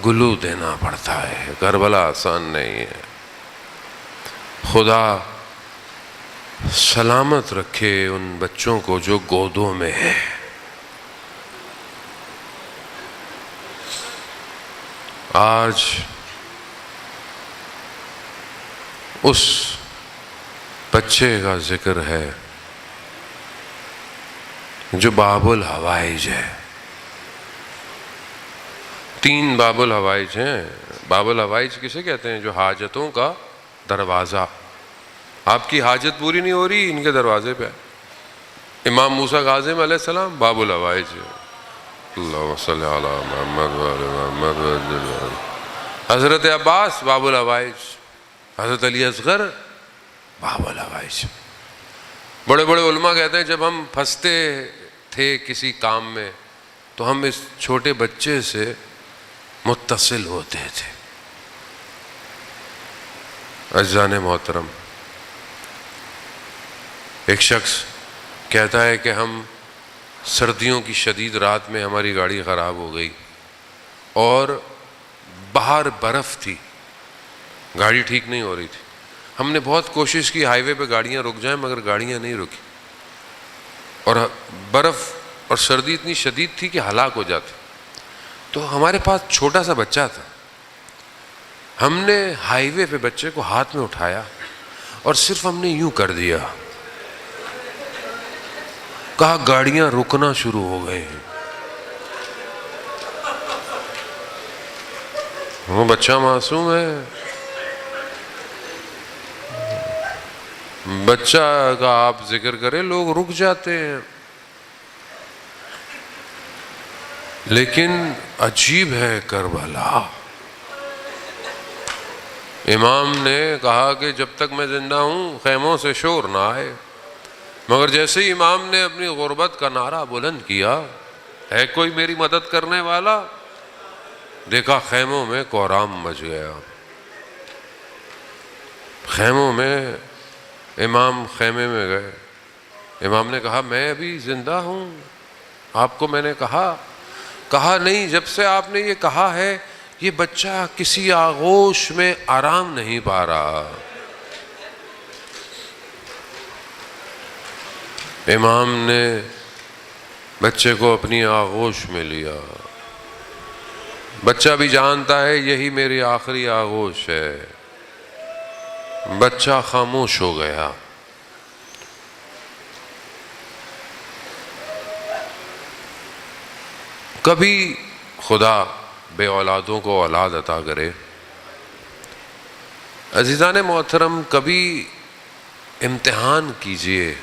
گلو دینا پڑتا ہے. کربلا آسان نہیں ہے. خدا سلامت رکھے ان بچوں کو جو گودوں میں ہے. آج اس بچے کا ذکر ہے جو باب الحوائج ہے. 3 باب الحوائج ہیں. باب الحوائج کسے کہتے ہیں؟ جو حاجتوں کا دروازہ. آپ کی حاجت پوری نہیں ہو رہی، ان کے دروازے پہ. امام موسیٰ کاظم علیہ السلام باب الحوائج ہے. اللہم صلی علی محمد وعلی محمد. حضرت عباس باب الحوائج. حضرت علی اصغر باب الحوائج. بڑے بڑے علماء کہتے ہیں جب ہم پھنستے تھے کسی کام میں تو ہم اس چھوٹے بچے سے متصل ہوتے تھے. عزیزان محترم، ایک شخص کہتا ہے کہ ہم سردیوں کی شدید رات میں ہماری گاڑی خراب ہو گئی اور باہر برف تھی، گاڑی ٹھیک نہیں ہو رہی تھی. ہم نے بہت کوشش کی ہائی وے پہ گاڑیاں رک جائیں، مگر گاڑیاں نہیں رکی، اور برف اور سردی اتنی شدید تھی کہ ہلاک ہو جاتے. تو ہمارے پاس چھوٹا سا بچہ تھا. ہم نے ہائی وے پہ بچے کو ہاتھ میں اٹھایا اور صرف ہم نے یوں کر دیا، کہا گاڑیاں رکنا شروع ہو گئے ہیں. وہ بچہ معصوم ہے، بچہ کا آپ ذکر کریں لوگ رک جاتے ہیں. لیکن عجیب ہے کربلا. امام نے کہا کہ جب تک میں زندہ ہوں خیموں سے شور نہ آئے، مگر جیسے ہی امام نے اپنی غربت کا نعرہ بلند کیا، ہے کوئی میری مدد کرنے والا، دیکھا خیموں میں کوہرام مچ گیا. خیموں میں امام خیمے میں گئے. امام نے کہا میں ابھی زندہ ہوں، آپ کو میں نے کہا نہیں، جب سے آپ نے یہ کہا ہے یہ بچہ کسی آغوش میں آرام نہیں پا رہا. امام نے بچے کو اپنی آغوش میں لیا. بچہ بھی جانتا ہے یہی میری آخری آغوش ہے. بچہ خاموش ہو گیا. کبھی خدا بے اولادوں کو اولاد عطا کرے. عزیزان محترم، کبھی امتحان کیجئے.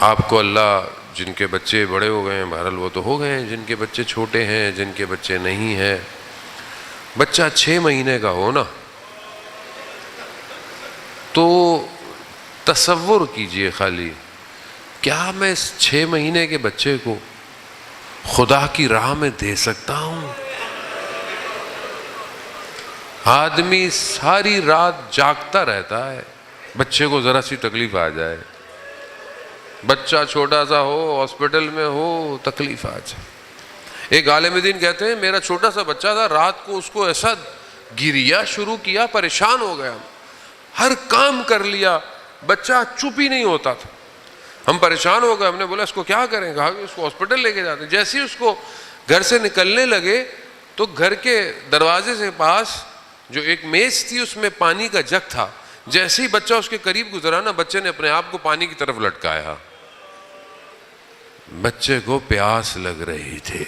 آپ کو اللہ جن کے بچے بڑے ہو گئے ہیں، بہرحال وہ تو ہو گئے ہیں، جن کے بچے چھوٹے ہیں، جن کے بچے نہیں ہیں، بچہ 6 مہینے کا ہو نا تو تصور کیجئے خالی، کیا میں اس 6 مہینے کے بچے کو خدا کی راہ میں دے سکتا ہوں؟ آدمی ساری رات جاگتا رہتا ہے، بچے کو ذرا سی تکلیف آ جائے، بچہ چھوٹا سا ہو، ہاسپٹل میں ہو، تکلیف آ جائے. ایک عالم دین کہتے ہیں میرا چھوٹا سا بچہ تھا، رات کو اس کو ایسا گریا شروع کیا، پریشان ہو گیا، ہر کام کر لیا، بچہ چپ ہی نہیں ہوتا تھا. ہم پریشان ہو گئے، ہم نے بولا اس کو کیا کریں؟ کہا کہ اس کو ہاسپٹل لے کے جاتے ہیں. جیسے ہی اس کو گھر سے نکلنے لگے تو گھر کے دروازے سے پاس جو ایک میز تھی اس میں پانی کا جگ تھا، جیسے ہی بچہ اس کے قریب گزرا نا، بچے نے اپنے آپ کو پانی کی طرف لٹکایا. بچے کو پیاس لگ رہی تھی.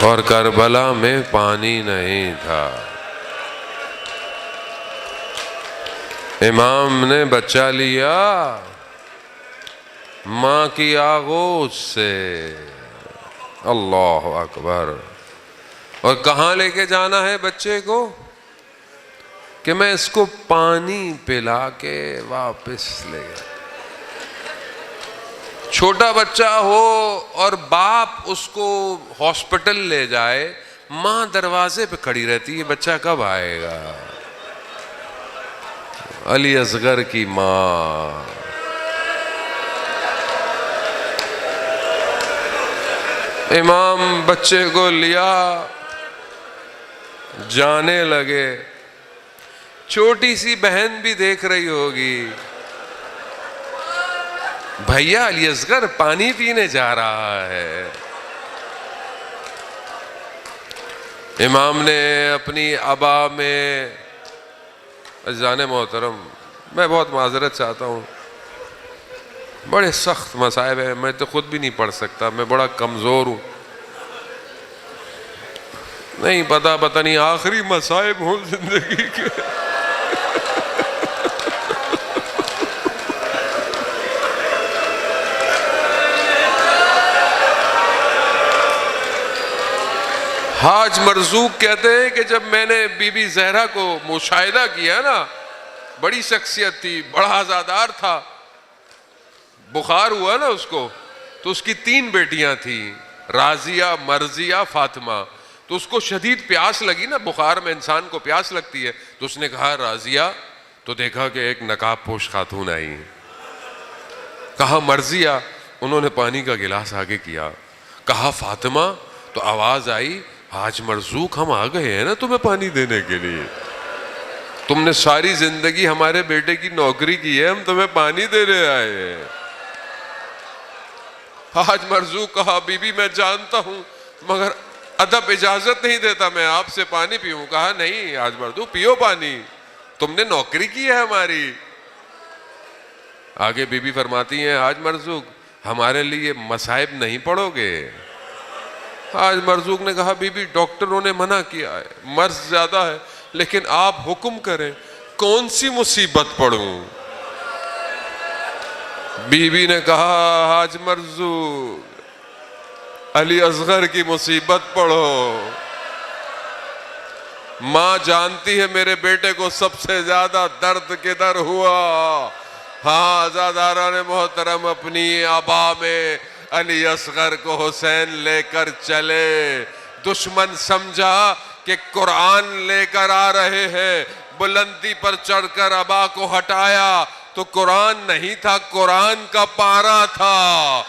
اور کربلا میں پانی نہیں تھا. امام نے بچہ لیا ماں کی آغوش سے. اللہ اکبر. اور کہاں لے کے جانا ہے بچے کو؟ کہ میں اس کو پانی پلا کے واپس لے گیا. چھوٹا بچہ ہو اور باپ اس کو ہاسپٹل لے جائے، ماں دروازے پہ کھڑی رہتی ہے، بچہ کب آئے گا؟ علی اصغر کی ماں امام بچے کو لیا، جانے لگے. چھوٹی سی بہن بھی دیکھ رہی ہوگی، بھیا علی اصغر پانی پینے جا رہا ہے. امام نے اپنی ابا میں، عزیزان محترم میں بہت معذرت چاہتا ہوں، بڑے سخت مصائب ہیں، میں تو خود بھی نہیں پڑھ سکتا، میں بڑا کمزور ہوں. نہیں پتہ نہیں آخری مصائب ہوں زندگی کے. حاج مرزوق کہتے ہیں کہ جب میں نے بی بی زہرا کو مشاہدہ کیا نا، بڑی شخصیت تھی، بڑا عزادار تھا، بخار ہوا نا اس کو، تو اس کی 3 بیٹیاں تھیں، راضیہ، مرضیہ، فاطمہ. تو اس کو شدید پیاس لگی نا، بخار میں انسان کو پیاس لگتی ہے، تو اس نے کہا راضیہ، تو دیکھا کہ ایک نقاب پوش خاتون آئی ہیں. کہا مرضیہ، انہوں نے پانی کا گلاس آگے کیا. کہا فاطمہ، تو آواز آئی حاج مرزوق ہم آ گئے ہیں نا تمہیں پانی دینے کے لیے، تم نے ساری زندگی ہمارے بیٹے کی نوکری کی ہے، ہم تمہیں پانی دینے آئے ہیں. حاج مرزوق کہا بی بی میں جانتا ہوں مگر ادب اجازت نہیں دیتا میں آپ سے پانی پیوں. کہا نہیں حاج مرزوق پیو پانی، تم نے نوکری کی ہے ہماری. آگے بی بی فرماتی ہیں حاج مرزوق ہمارے لیے مصائب نہیں پڑھو گے؟ حاج مرزوق نے کہا بی بی ڈاکٹروں نے منع کیا ہے، مرض زیادہ ہے، لیکن آپ حکم کریں کون سی مصیبت پڑھوں؟ بی بی نے کہا حاج مرزوق علی اصغر کی مصیبت پڑھو. ماں جانتی ہے میرے بیٹے کو سب سے زیادہ درد کدھر ہوا. ہاں عزاداران محترم، اپنی آبا میں علی اصغر کو حسین لے کر چلے. دشمن سمجھا کہ قرآن لے کر آ رہے ہیں، بلندی پر چڑھ کر ابا کو ہٹایا تو قرآن نہیں تھا، قرآن کا پارا تھا.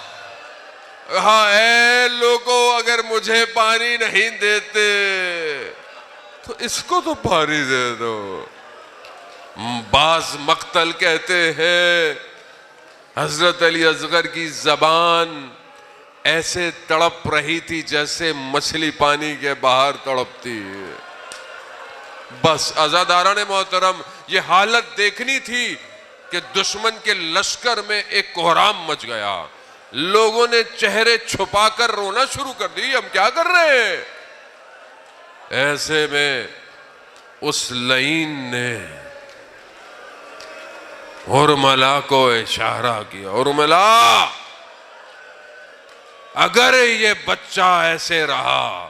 ہاں اے لوگو اگر مجھے پانی نہیں دیتے تو اس کو تو پانی دے دو. بعض مقتل کہتے ہیں حضرت علی اصغر کی زبان ایسے تڑپ رہی تھی جیسے مچھلی پانی کے باہر تڑپتی ہے. بس عزاداران محترم یہ حالت دیکھنی تھی کہ دشمن کے لشکر میں ایک کوہرام مچ گیا. لوگوں نے چہرے چھپا کر رونا شروع کر دی، ہم کیا کر رہے ہیں؟ ایسے میں اس لعین نے ارملا کو اشارہ کیا، ارملا اگر یہ بچہ ایسے رہا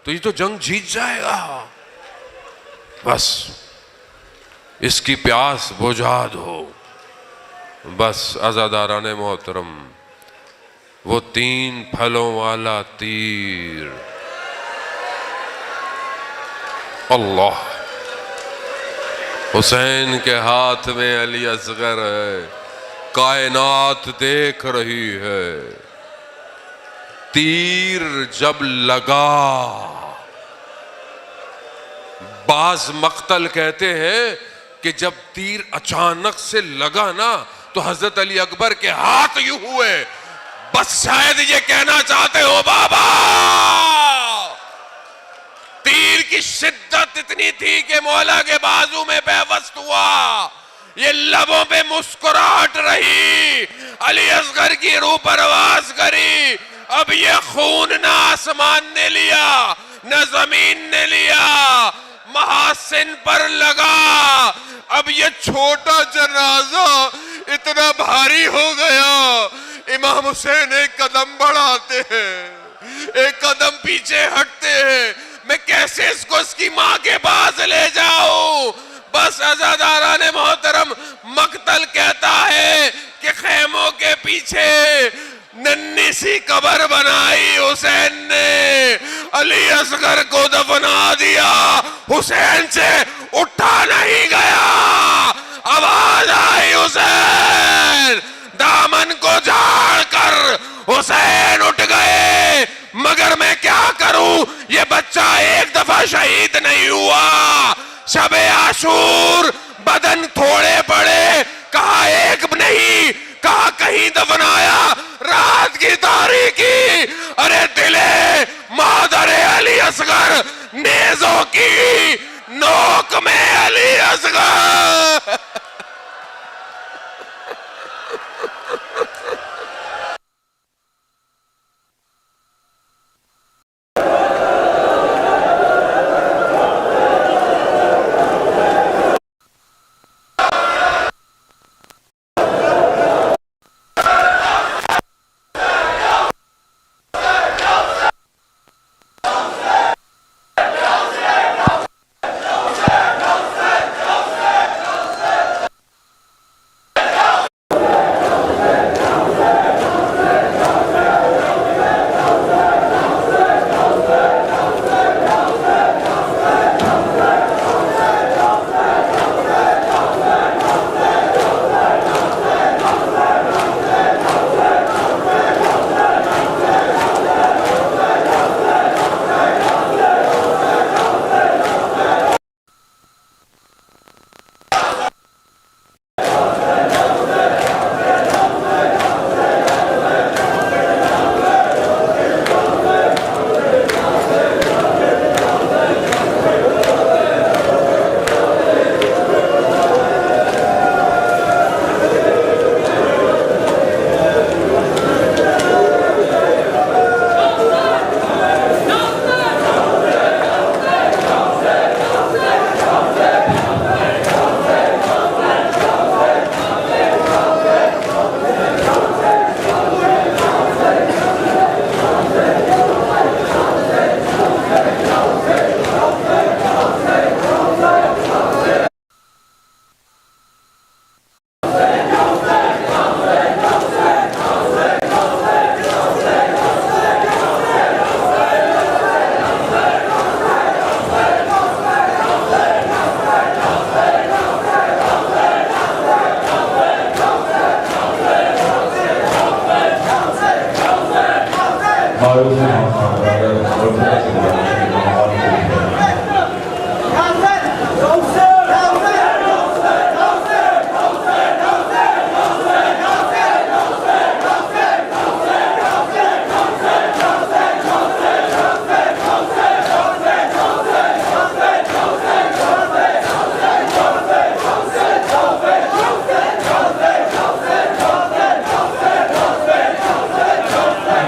تو یہ تو جنگ جیت جائے گا، بس اس کی پیاس بجھا دو. بس عزاداران محترم وہ 3 پھلوں والا تیر اللہ حسین کے ہاتھ میں علی اصغر ہے، کائنات دیکھ رہی ہے. تیر جب لگا، بعض مقتل کہتے ہیں کہ جب تیر اچانک سے لگا نا تو حضرت علی اکبر کے ہاتھ یوں ہوئے، بس شاید یہ کہنا چاہتے ہو بابا کی شدت اتنی تھی کہ مولا کے بازو میں پیوست ہوا، یہ لبوں پہ مسکراہٹ رہی، علی اصغر کی روح پرواز کری۔ اب یہ خون نہ آسمان نے لیا نہ زمین نے لیا، محاسن پر لگا۔ اب یہ چھوٹا جنازہ اتنا بھاری ہو گیا، امام حسین ایک قدم بڑھاتے ہیں، ایک قدم پیچھے ہٹتے ہیں، میں کیسے اس کو اس کی ماں کے پاس لے جاؤں؟ بس عزاداران محترم، مقتل کہتا ہے کہ خیموں کے پیچھے ننھی سی قبر بنائی حسین نے، علی اصغر کو دفنا دیا، حسین سے اٹھا نہیں گیا۔ آواز آئی حسین، دامن کو جھاڑ کر حسین اٹھ گئے، مگر میں کیا کروں، یہ بچہ ایک دفعہ شہید نہیں ہوا۔ شب عاشور بدن تھوڑے پڑے، کہا ایک نہیں، کہا کہیں دفنایا، رات کی تاریکی، ارے دلے مادر علی اصغر، نیزوں کی نوک میں علی اصغر۔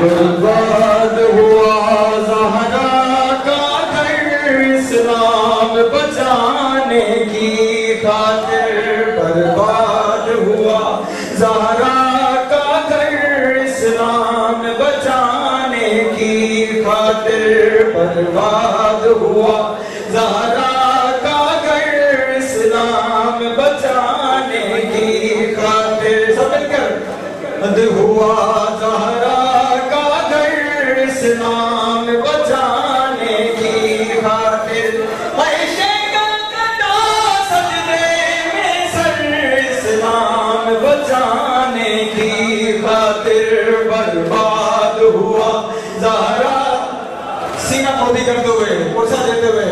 برباد ہوا زہرا کا گھر اسلام بچانے کی خاطر، برباد ہوا زہرا کا گھر اسلام بچانے کی خاطر، برباد ہوا زہرا کا گھر اسلام بچانے کی خاطر، سب مل کر بند ہوا زہرا اسلام بچانے کی خاطر، عائشہ کا کٹا سجدے میں سر اسلام بچانے کی خاطر، برباد ہوا زہرا، سینہ کھولی کرتے ہوئے پرسہ دیتے ہوئے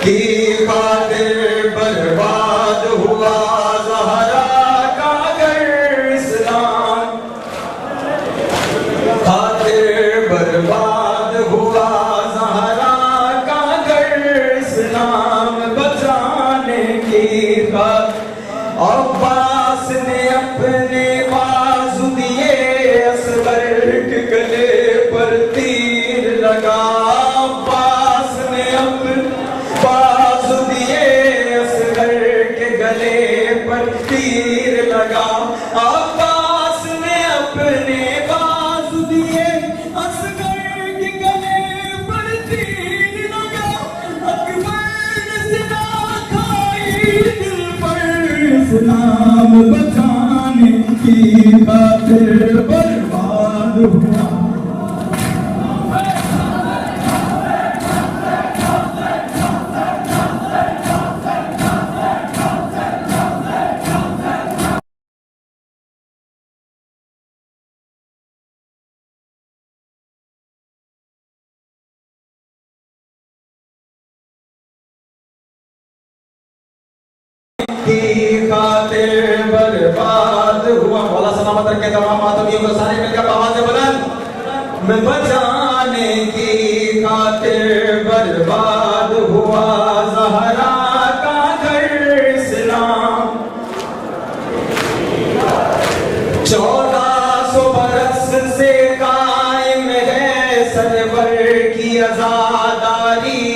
کی خاطر، برباد ہوا زہرا کا گھر اسلام خاطر، برباد ہوا زہرا کا گھر عباس نے اپنے بازو دیے اصغر کے گلے پر تیر لگا عباس نے اپنے بازو دیے اصغر کے گلے پر تیر لگا عباس نے اپنے بازو دیے اصغر کے گلے پر تیر لگا اکبر نے زنا کھائی دل پر اسلام بچانے کی خاطر برباد ہوا کی خاطر برباد ہوا مولا سلامت رکھے تمام ماتمیوں کو سارے مل کر آواز بلند میں بچانے کی خاطر برباد ہوا زہرا کا گھر اسلام 1400 برس سے قائم ہے سرور کی عزاداری